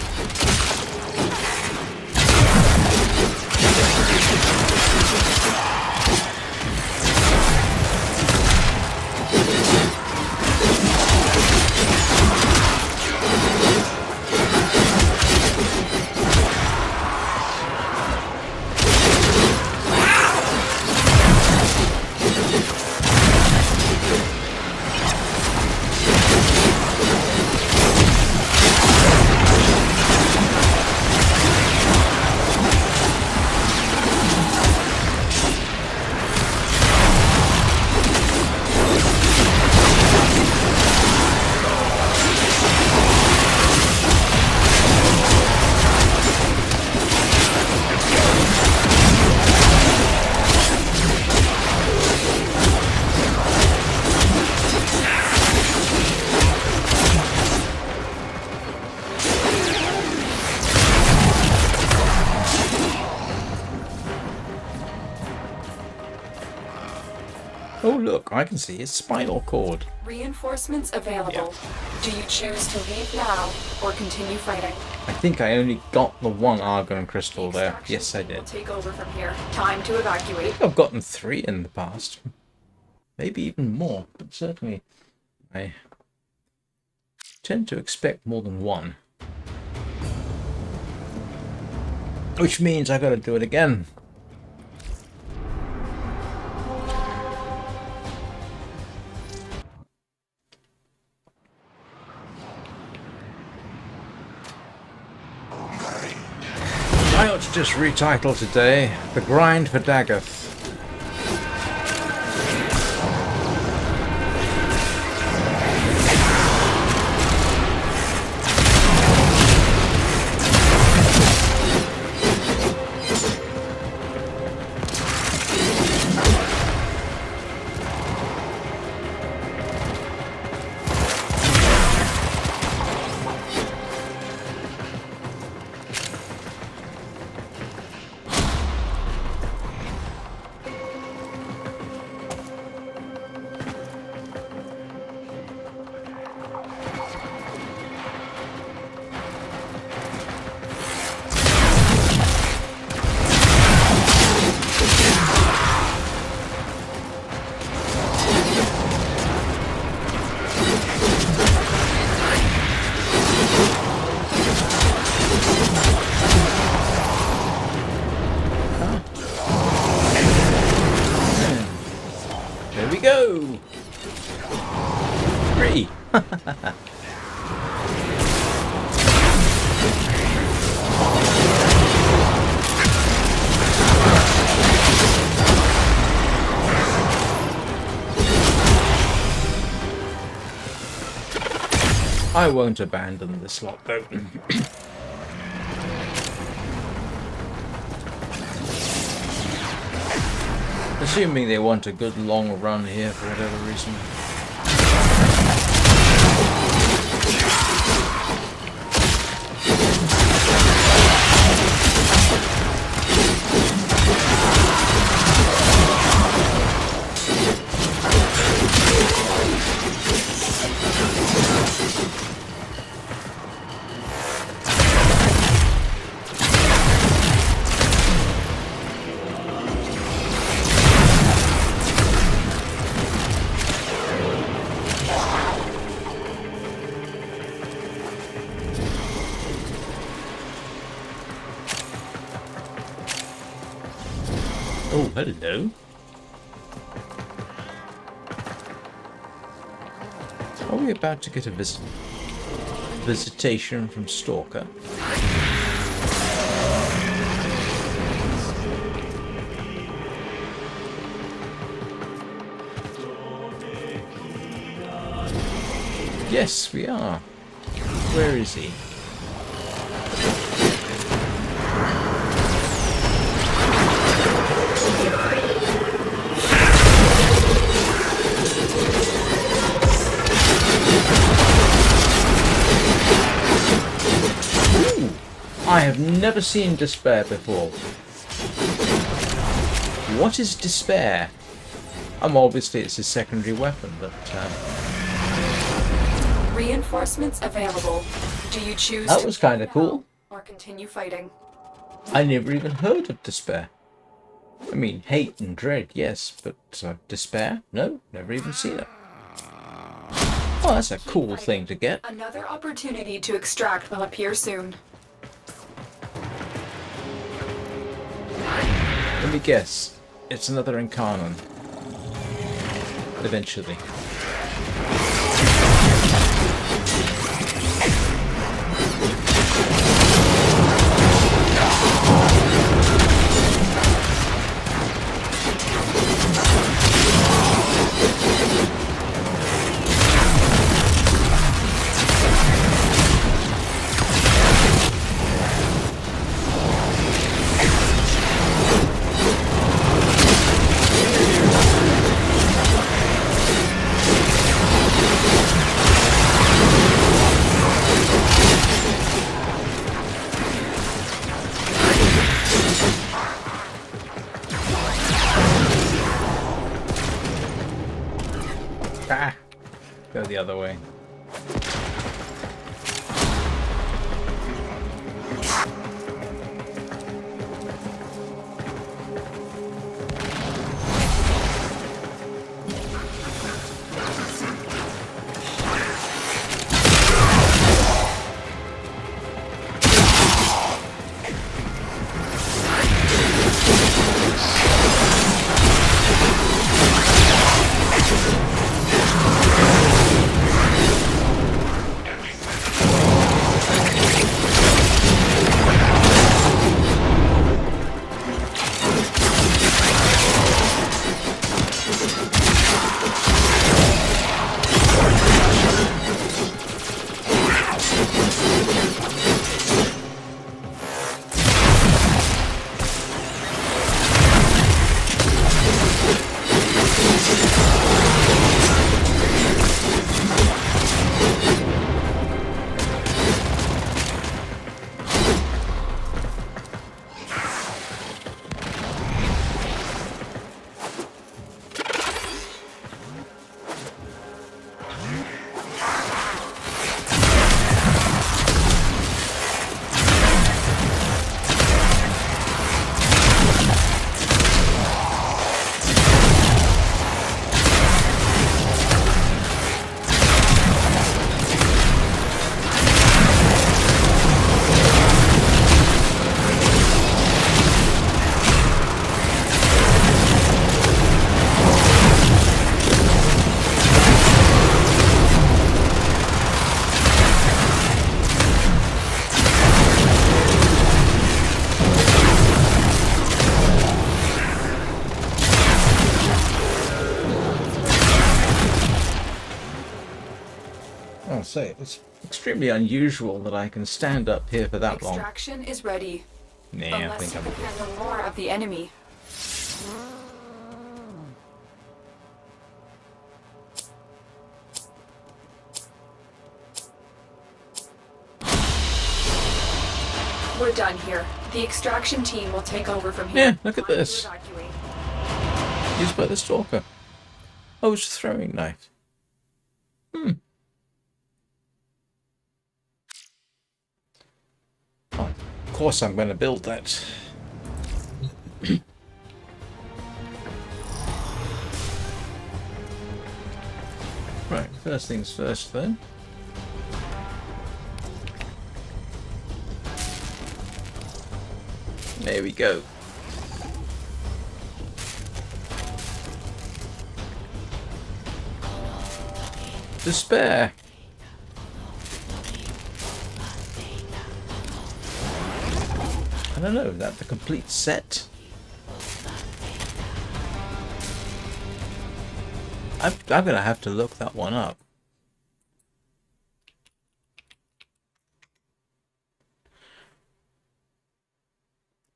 Oh look, I can see his spinal cord. Reinforcements available. Do you choose to leave now or continue fighting? I think I only got the one argon crystal there. Extraction Yes, I will did. take over from here. Time to evacuate. I've gotten 3 in the past. Maybe even more, but certainly I tend to expect more than 1. Which means I gotta do it again. I ought to just retitle today The Grind for Dagoth. I won't abandon this lot though. Assuming they want a good long run here for whatever reason. Oh, hello. Are we about to get a visitation from Stalker? Yes, we are. Where is he? I have never seen despair before. What is despair? Obviously it's his secondary weapon, but Reinforcements available. Do you choose that to was kind of cool. or continue fighting? I never even heard of despair. I mean, hate and dread, yes, but despair? No, never even seen it. Oh, that's a cool thing to get. Another opportunity to extract will appear soon. Let me guess. It's another Incarnon. Eventually. Ah! Go the other way. say, it's extremely unusual that I can stand up here for that long. Extraction is ready. Nah, I Unless think you I'm can handle more of the enemy. We're done here. The extraction team will take over from here. Yeah, look at Time to this. evacuate. Used by the stalker. Oh, it's a throwing knife. Oh, of course I'm going to build that. Right, first things first then. There we go. Despair. I don't know, is that the complete set? I'm gonna have to look that one up.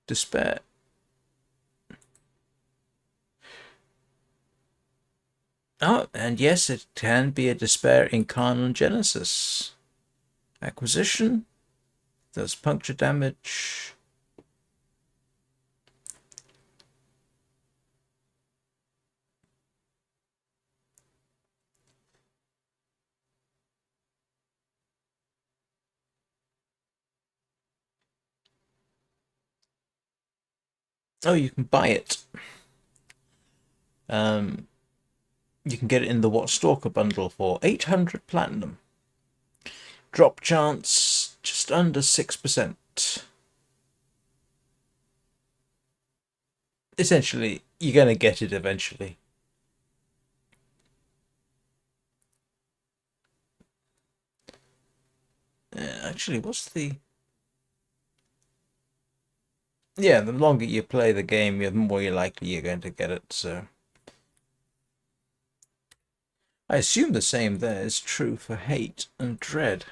Despair. Oh, and yes, it can be a despair in Canon Genesis. Acquisition. Does puncture damage. Oh, you can buy it. You can get it in the What Stalker bundle for 800 platinum. Drop chance just under 6%. Essentially, you're going to get it eventually. Actually, what's the... Yeah, the longer you play the game, the more likely you're going to get it, so... I assume the same there is true for hate and dread.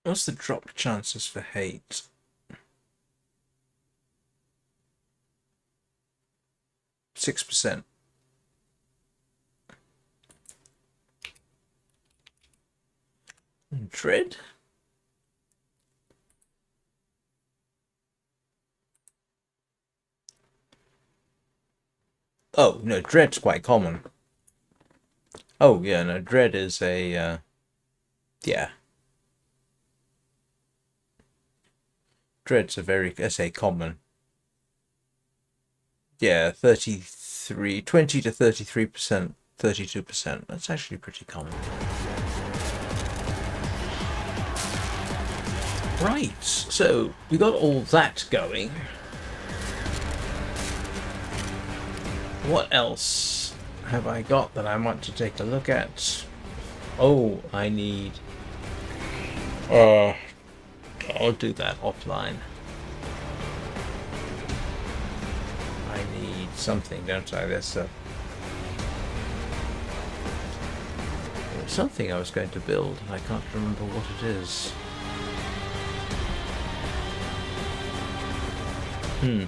What's the drop chances for hate? %6. And dread? Oh, no, dread's quite common. Oh, yeah, no, dread is a, yeah. Dread's a very, I say, common. Yeah, 20 to 33%, 32%. That's actually pretty common. Right, so we got all that going. What else have I got that I want to take a look at? Oh, I need... I'll do that offline. I need something, don't I? There's something I was going to build, and I can't remember what it is. There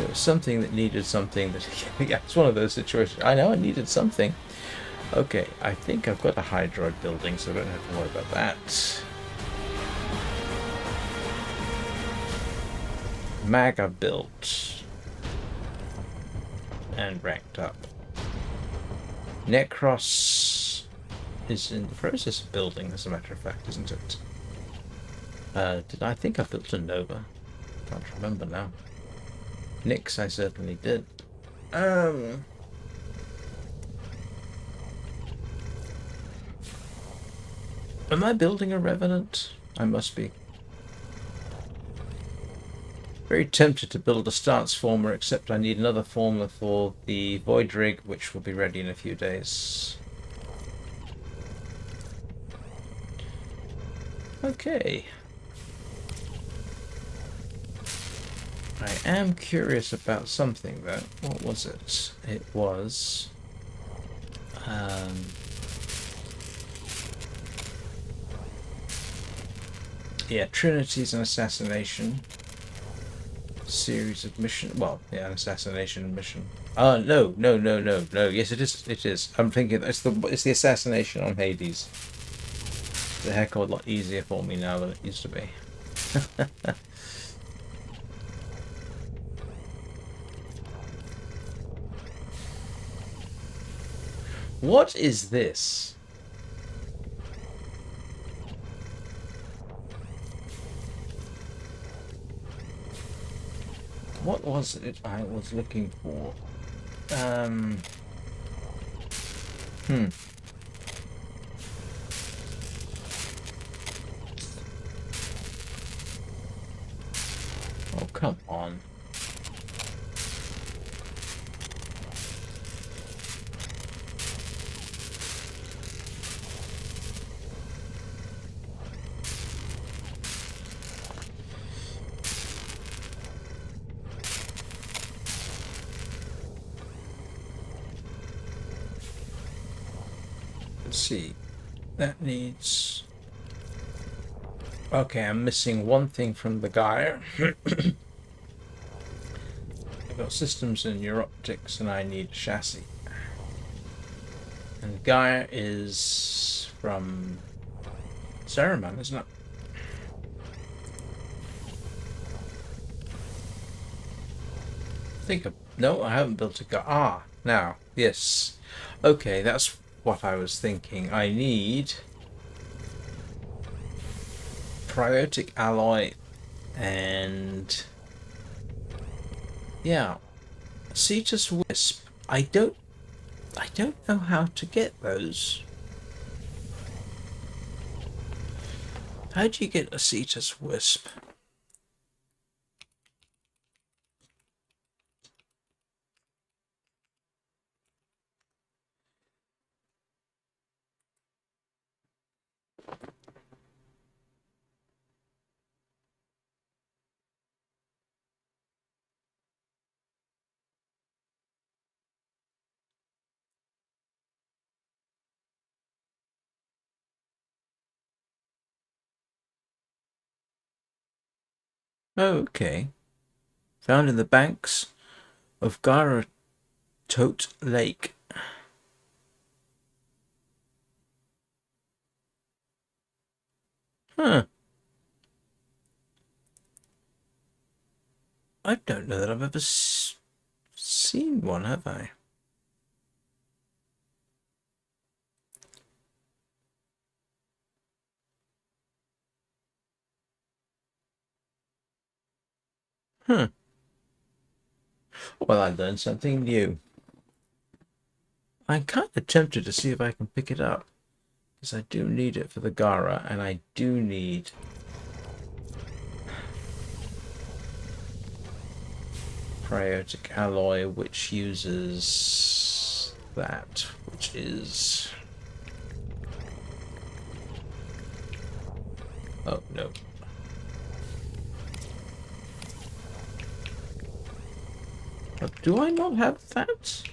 was something that needed something that... Yeah, it's one of those situations. I know I needed something. Okay, I think I've got a hydroid building, so I don't have to worry about that. Mag I've built. And ranked up. Necros is in the process of building, as a matter of fact, isn't it? Did I think I built a Nova? Can't remember now. Nyx I certainly did. Am I building a Revenant? I must be. Very tempted to build a stance former, except I need another formula for the Void Rig, which will be ready in a few days. Okay. I am curious about something though. What was it? It was... yeah, Trinity's an assassination series of mission. Well, yeah, an assassination mission. No. Yes, it is. It is. I'm thinking it's the assassination on Hades. It's a heck of a lot easier for me now than it used to be. What is this? What was it I was looking for? Oh, come on. Let's see. That needs... Okay, I'm missing one thing from the Gaia. I've got systems and neuroptics, and I need chassis. And Gaia is from Cereman, isn't it? No, I haven't built a Gaia. Ah, now, yes. Okay, that's what I was thinking. I need Cryotic alloy and yeah, Cetus Wisp. I don't know how to get those. How do you get a Cetus Wisp? Okay. Found in the banks of Garatote Lake. Huh. I don't know that I've ever seen one, have I? Huh. Well, I learned something new. I'm kind of tempted to see if I can pick it up, because I do need it for the Gara, and I do need Cryotic alloy, which uses that, which is... Oh, no. But do I not have that?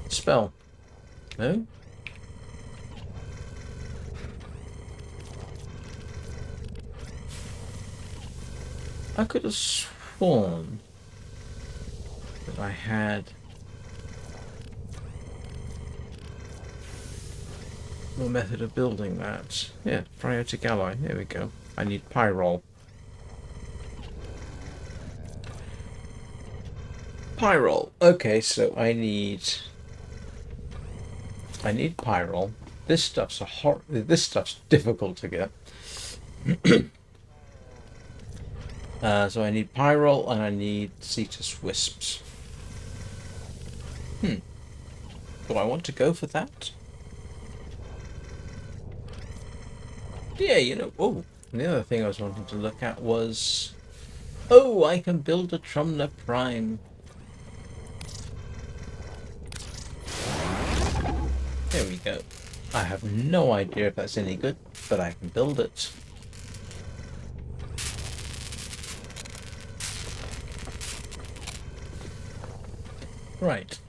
Spell. No? I could have sworn that I had a method of building that. Yeah, Cryotic alloy. There we go. I need Pyrol. Pyrol. Okay, so I need Pyrol. This stuff's difficult to get. So I need Pyrol and I need Cetus Wisps. Do I want to go for that? Yeah, you know. Oh, the other thing I was wanting to look at was... Oh, I can build a Trumna Prime. There we go. I have no idea if that's any good, but I can build it. Right.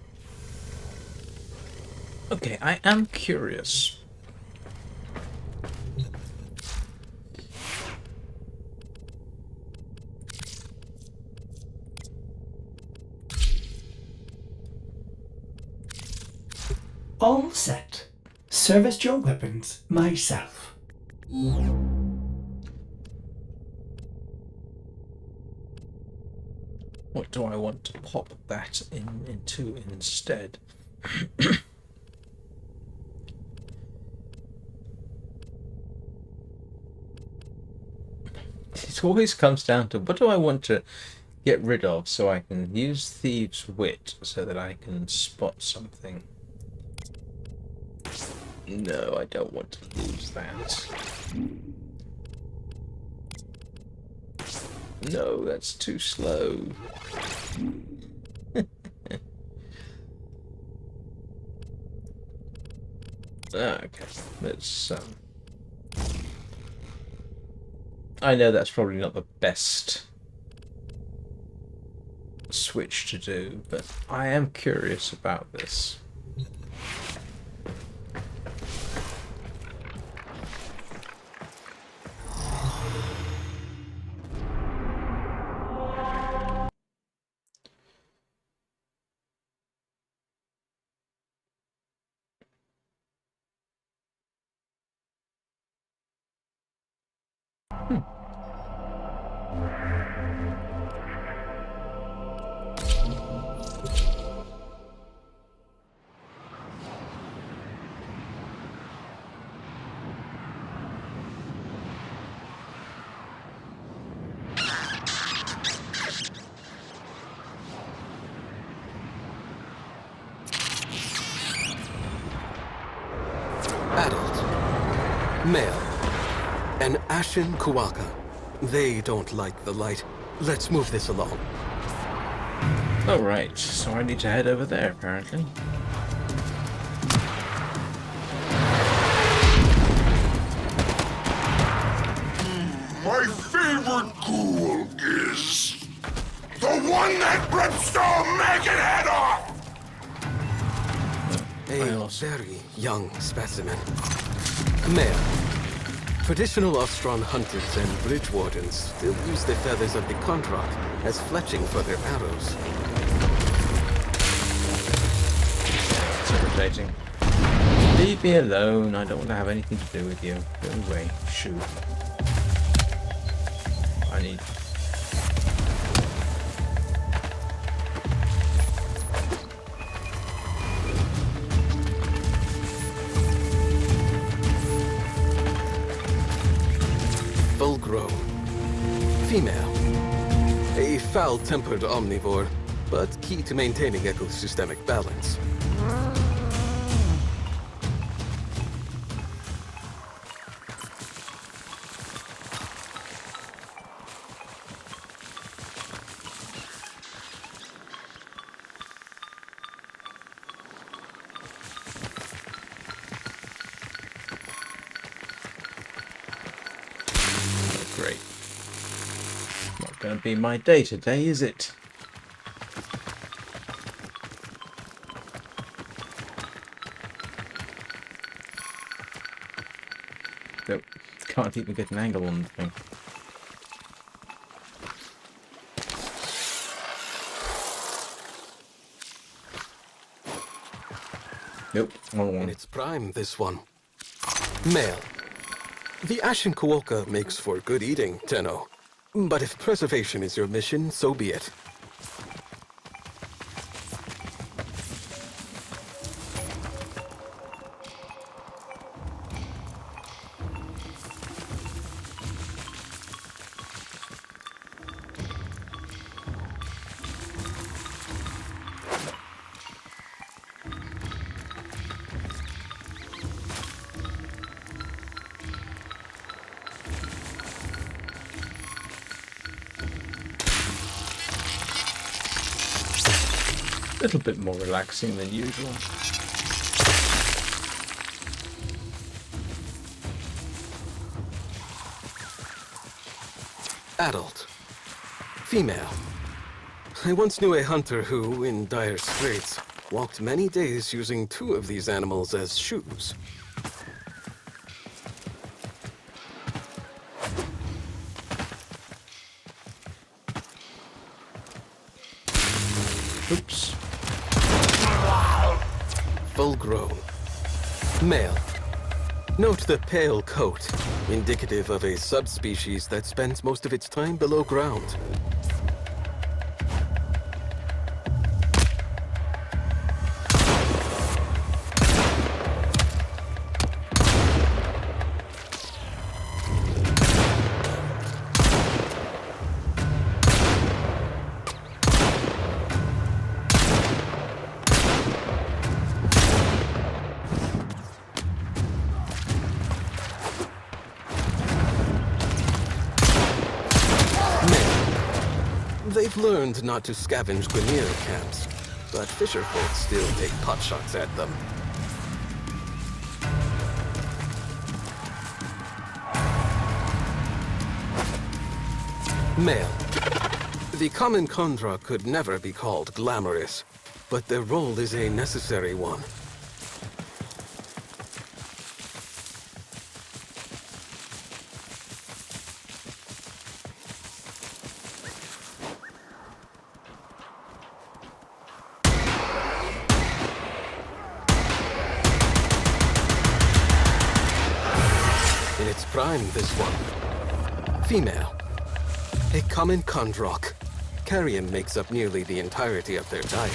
Okay, I am curious. All set. Serviced your weapons myself. What do I want to pop that into instead? It always comes down to what do I want to get rid of so I can use Thieves' Wit so that I can spot something. No, I don't want to lose that. No, that's too slow. Okay, let's I know that's probably not the best switch to do, but I am curious about this. Adult. Male. An Ashen Kuwaka. They don't like the light. Let's move this along. Oh, right. So I need to head over there, apparently. My favorite ghoul is the one that rips the maggot head off! A very young specimen. Male. Traditional Ostron hunters and bridge wardens still use the feathers of the contract as fletching for their arrows. It's irritating. Leave me alone. I don't want to have anything to do with you. Go away. Shoot. I need... Full-grown. Female. A foul-tempered omnivore, but key to maintaining ecosystemic balance. Great. Not going to be my day today, is it? Nope. Can't even get an angle on the thing. Nope. Wrong In one. its prime, this one. Male. The Ashen Kuoka makes for good eating, Tenno. But if preservation is your mission, so be it. A little bit more relaxing than usual. Adult. Female. I once knew a hunter who, in dire straits, walked many days using 2 of these animals as shoes. Oops. Full grown. Male. Note the pale coat, indicative of a subspecies that spends most of its time below ground. They've learned not to scavenge Grineer camps, but fisherfolk still take potshots at them. Male. The common Kondra could never be called glamorous, but their role is a necessary one. In its prime, this one. Female. A common Kondrok. Carrion makes up nearly the entirety of their diet.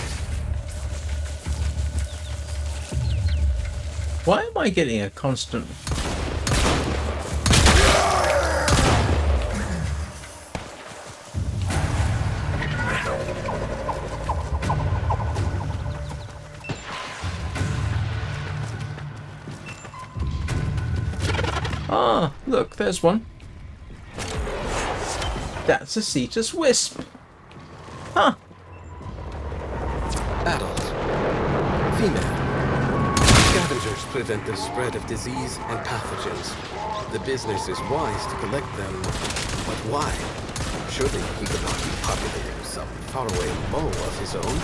Why am I getting a constant... Ah, look, there's one. That's a Cetus Wisp. Huh. Adult. Female. Scavengers prevent the spread of disease and pathogens. The business is wise to collect them, but why? Surely he could not be populating some faraway bowl of his own.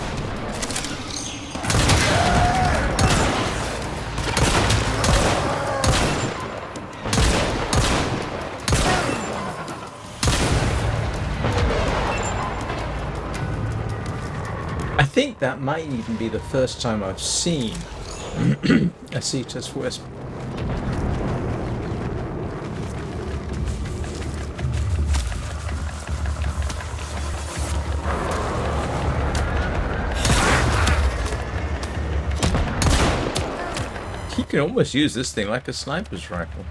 I think that might even be the first time I've seen a Cetus Wisp. You can almost use this thing like a sniper's rifle.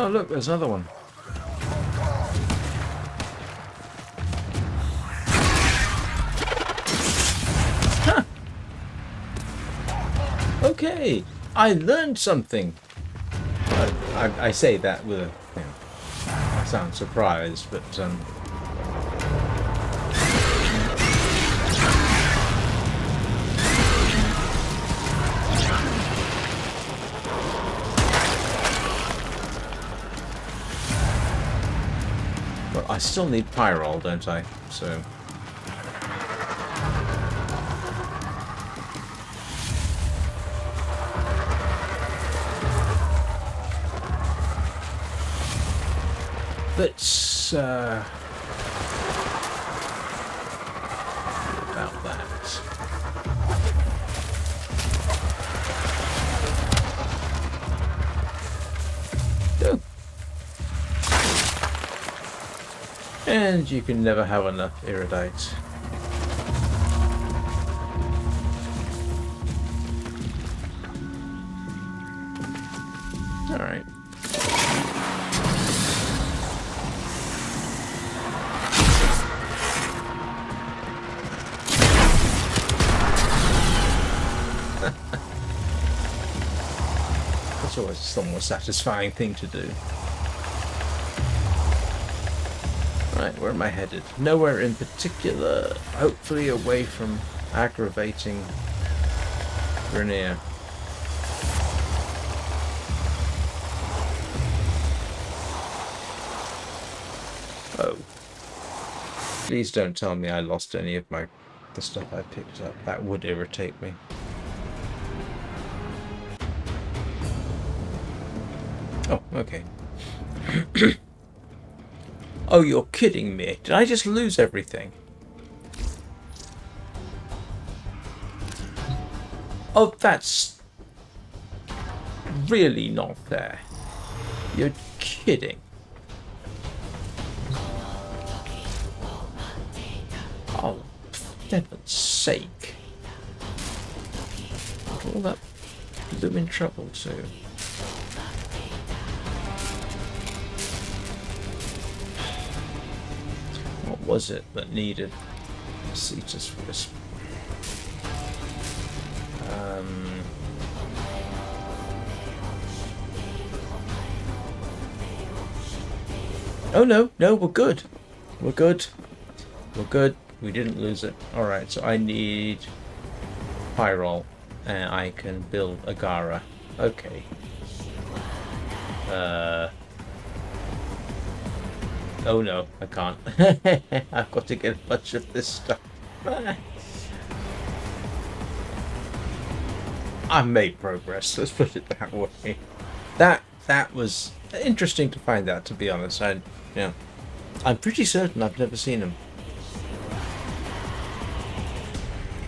Oh look, there's another one. Huh. Okay, I learned something. I say that with a, I sound surprised, but I still need Pyrol, don't I? So... let's... about that. Go. And you can never have enough Iridite. Alright. That's always a somewhat satisfying thing to do. Right, where am I headed? Nowhere in particular. Hopefully away from aggravating Grenier. Oh. Please don't tell me I lost any of the stuff I picked up. That would irritate me. Oh, okay. Oh, you're kidding me. Did I just lose everything? Oh, that's really not fair. You're kidding. Oh, for heaven's sake. All that blooming trouble too. What was it that needed Cetus Wisp? Oh no, no, we're good. We're good. We're good. We didn't lose it. Alright, so I need Pyrol, and I can build a Gara. Okay. Oh no, I can't. I've got to get a bunch of this stuff. I made progress, let's put it that way. That was interesting to find out, to be honest. I'm pretty certain I've never seen him.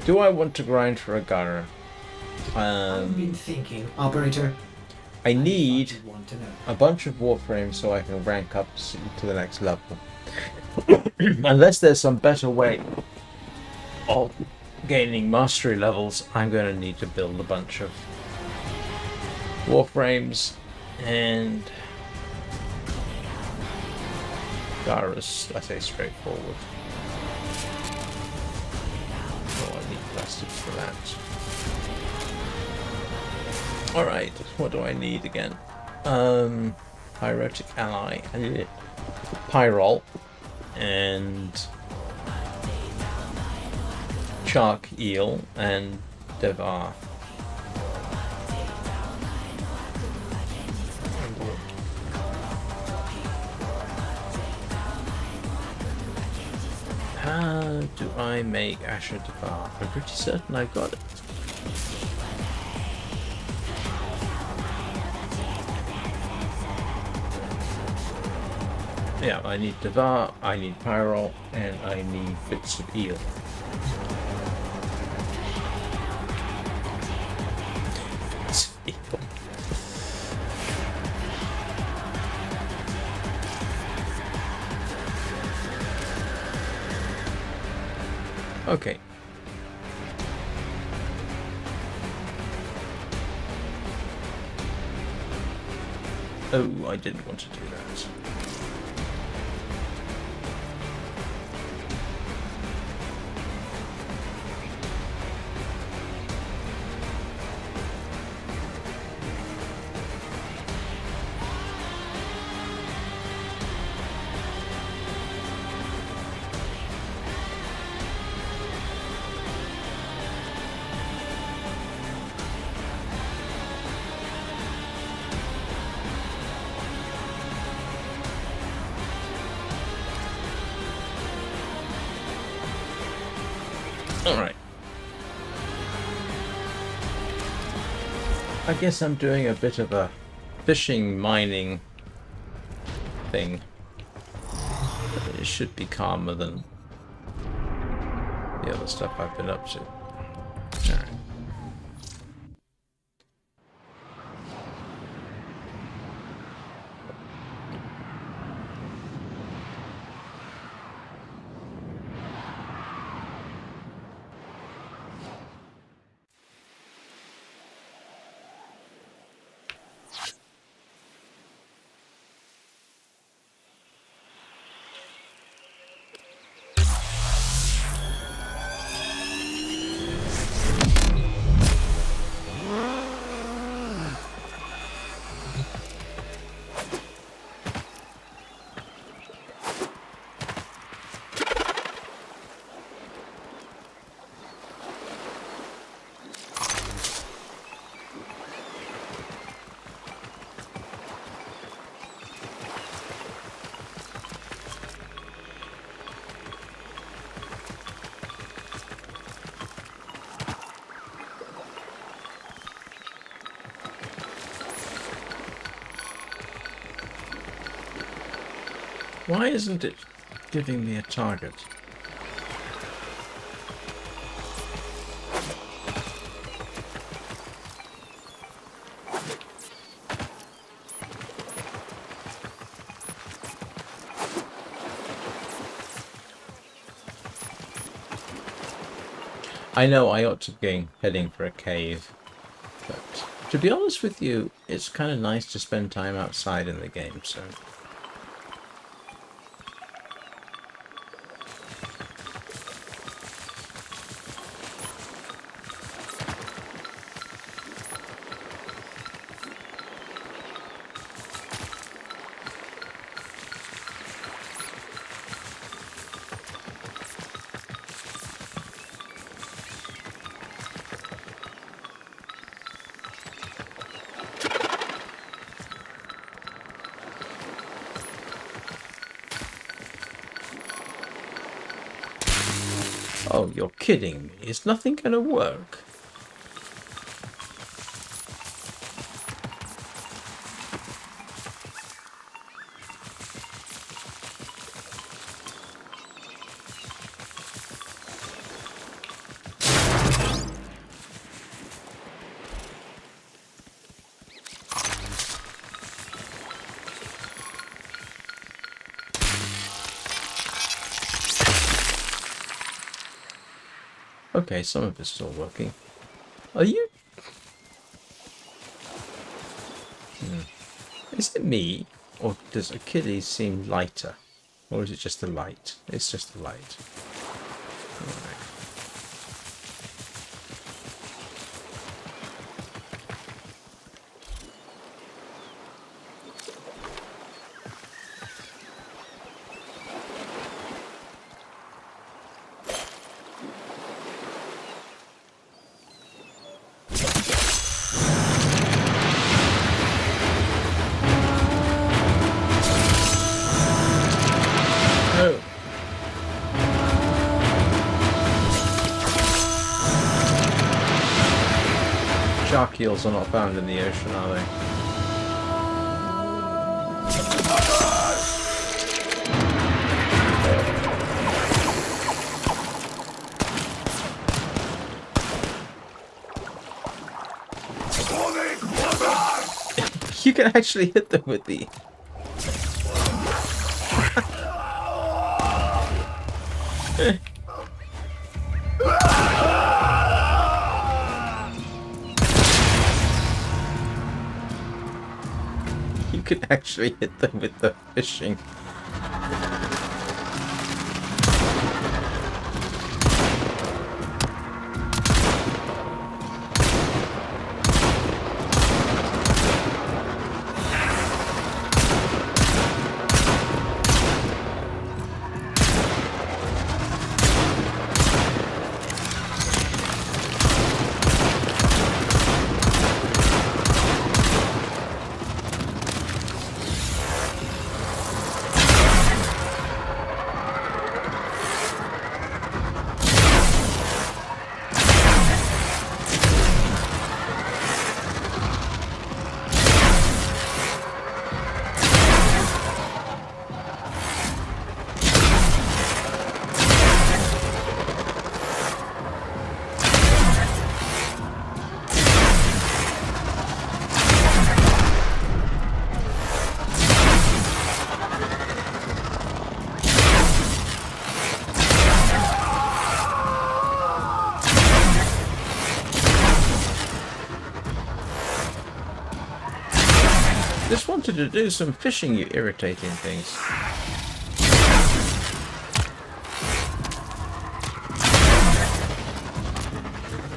Do I want to grind for a Gara? I've been thinking, Operator. I need You want to know. a bunch of Warframes so I can rank up to the next level. Unless there's some better way of gaining mastery levels, I'm going to need to build a bunch of Warframes and Garas. I say straightforward. Oh, I need plastics for that. Alright, what do I need again? Pyrotic Ally, and Pyrol, and Shark Eel, and Devar. How do I make Asher Devar? I'm pretty certain I got it. Yeah, I need Devar, I need Pyrol, and I need bits of eel. Bits of eel. Okay. Oh, I didn't want to do that. Alright. I guess I'm doing a bit of a fishing mining thing. But it should be calmer than the other stuff I've been up to. Alright. Why isn't it giving me a target? I know I ought to be heading for a cave, but to be honest with you, it's kind of nice to spend time outside in the game, so... Oh, you're kidding me. Is nothing gonna work? Okay, some of it's still working. Are you... Is it me? Or does Achilles seem lighter? Or is it just the light? It's just the light. Alright. Oh. Shark eels are not found in the ocean, are they? You can actually hit them with the... You can actually hit them with the fishing. Just wanted to do some fishing, you irritating things.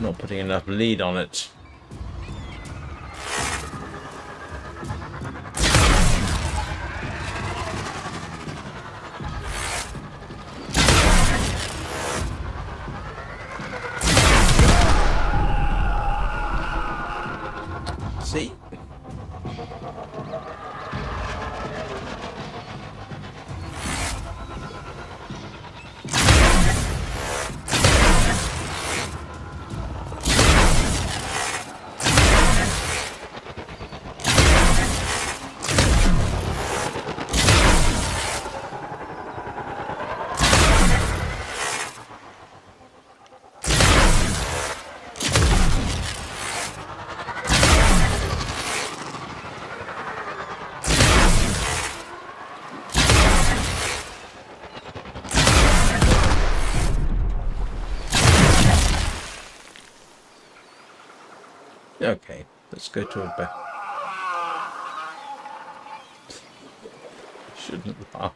Not putting enough lead on it. See? Okay, let's go to a bed. Shouldn't laugh.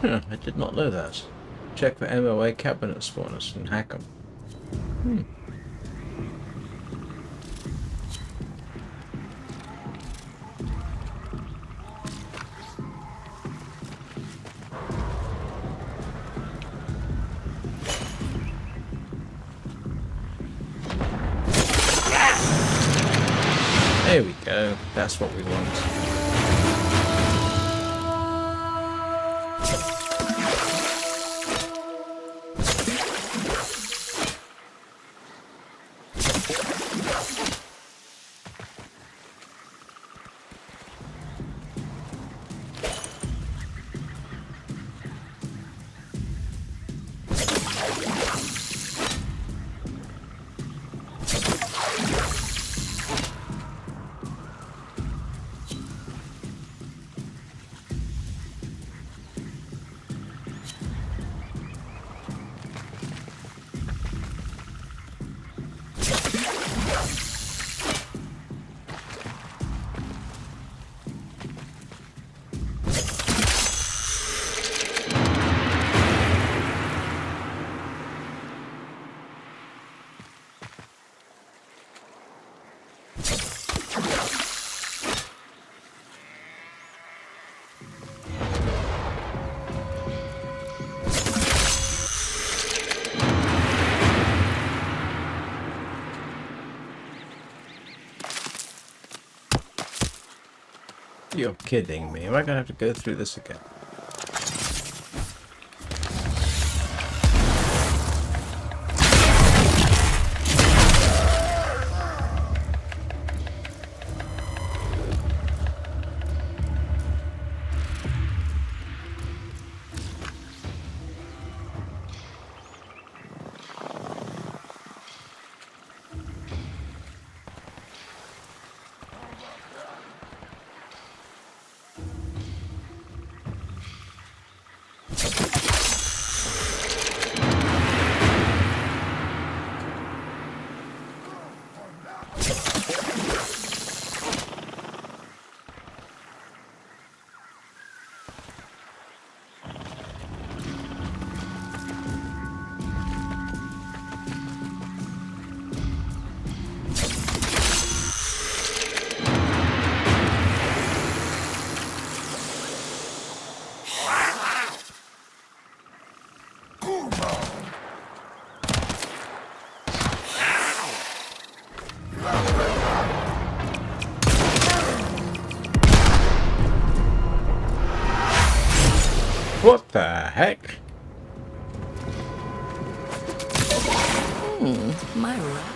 I did not know that. Check for MOA cabinet spawners and hack them. There we go. That's what we want. You're kidding me. Am I going to have to go through this again? What the heck? My right.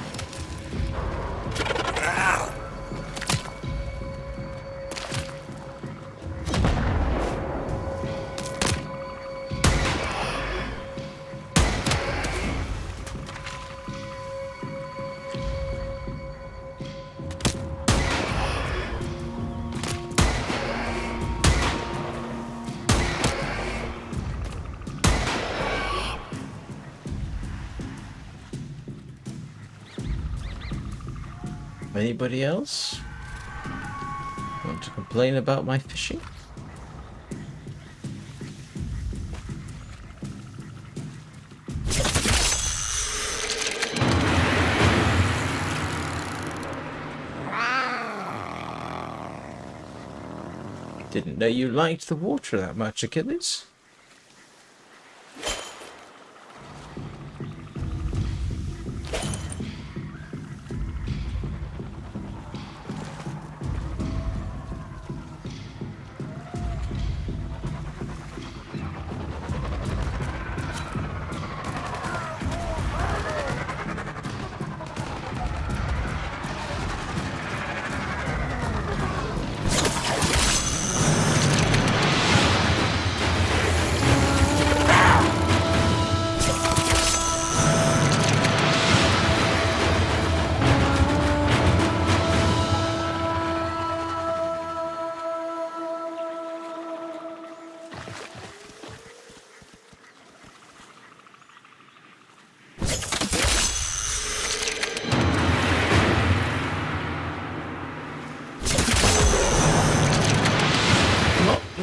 Anybody else want to complain about my fishing? Didn't didn't know you liked the water that much, Achilles.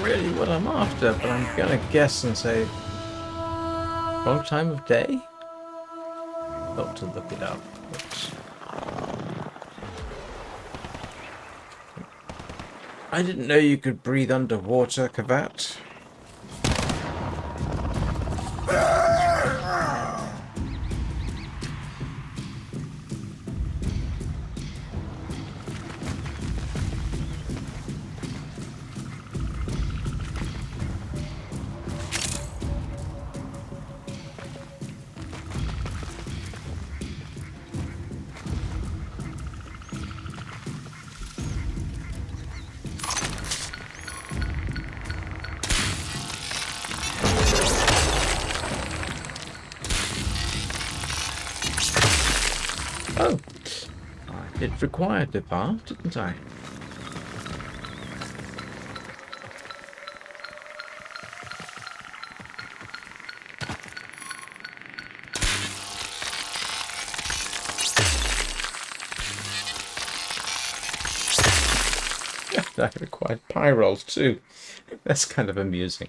Really what I'm after, but I'm gonna guess and say wrong time of day? Got to look it up. Oops. I didn't know you could breathe underwater, Kavat. Oh, I did require the path, didn't I? I required pie rolls too. That's kind of amusing.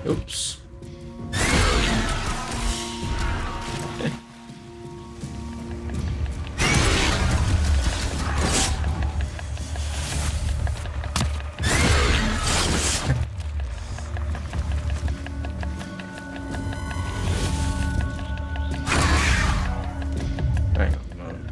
Oops. Hang on a moment.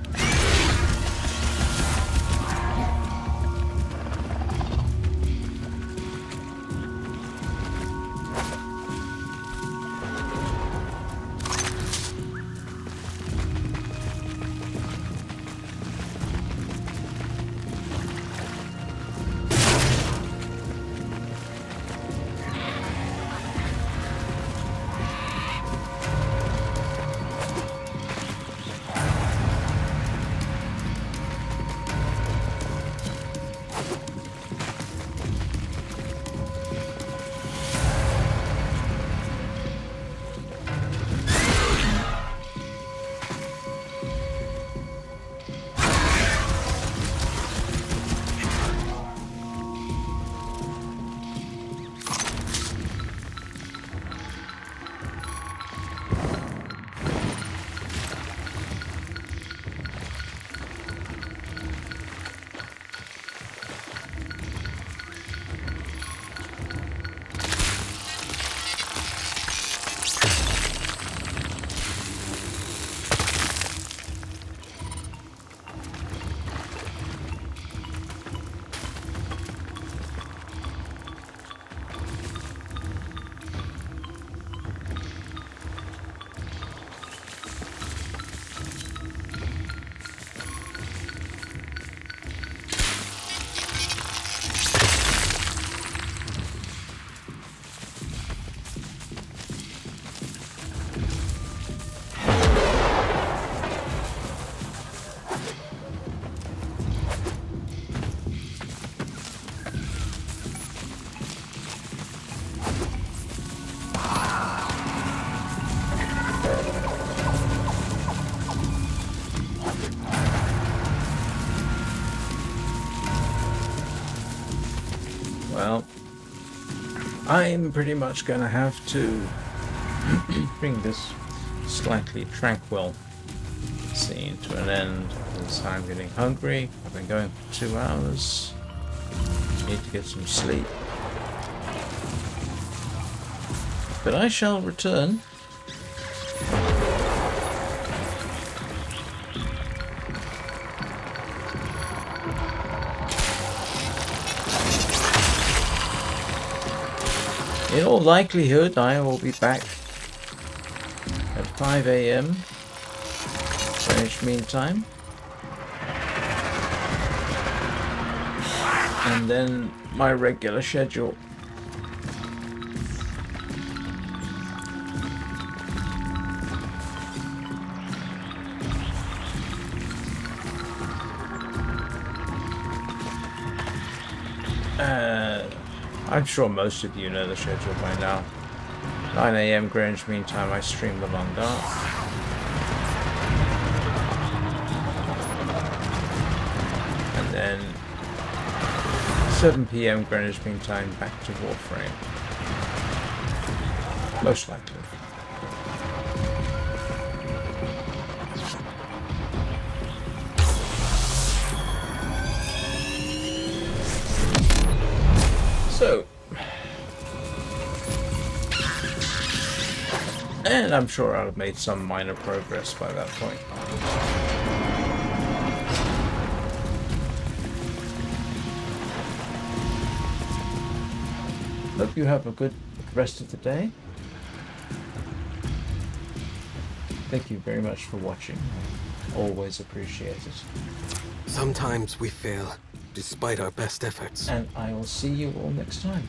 I'm pretty much going to have to bring this slightly tranquil scene to an end because I'm getting hungry. I've been going for 2 hours. Need to get some sleep. But I shall return. In all likelihood, I will be back at 5 AM Greenwich Mean Time. And then my regular schedule. I'm sure most of you know the schedule by now. 9 AM Greenwich Mean Time, I stream The Long Dark. And then 7 PM Greenwich Mean Time, back to Warframe. Most likely. So, and I'm sure I'll have made some minor progress by that point. Hope you have a good rest of the day. Thank you very much for watching. Always appreciate it. Sometimes we fail, despite our best efforts. And I will see you all next time.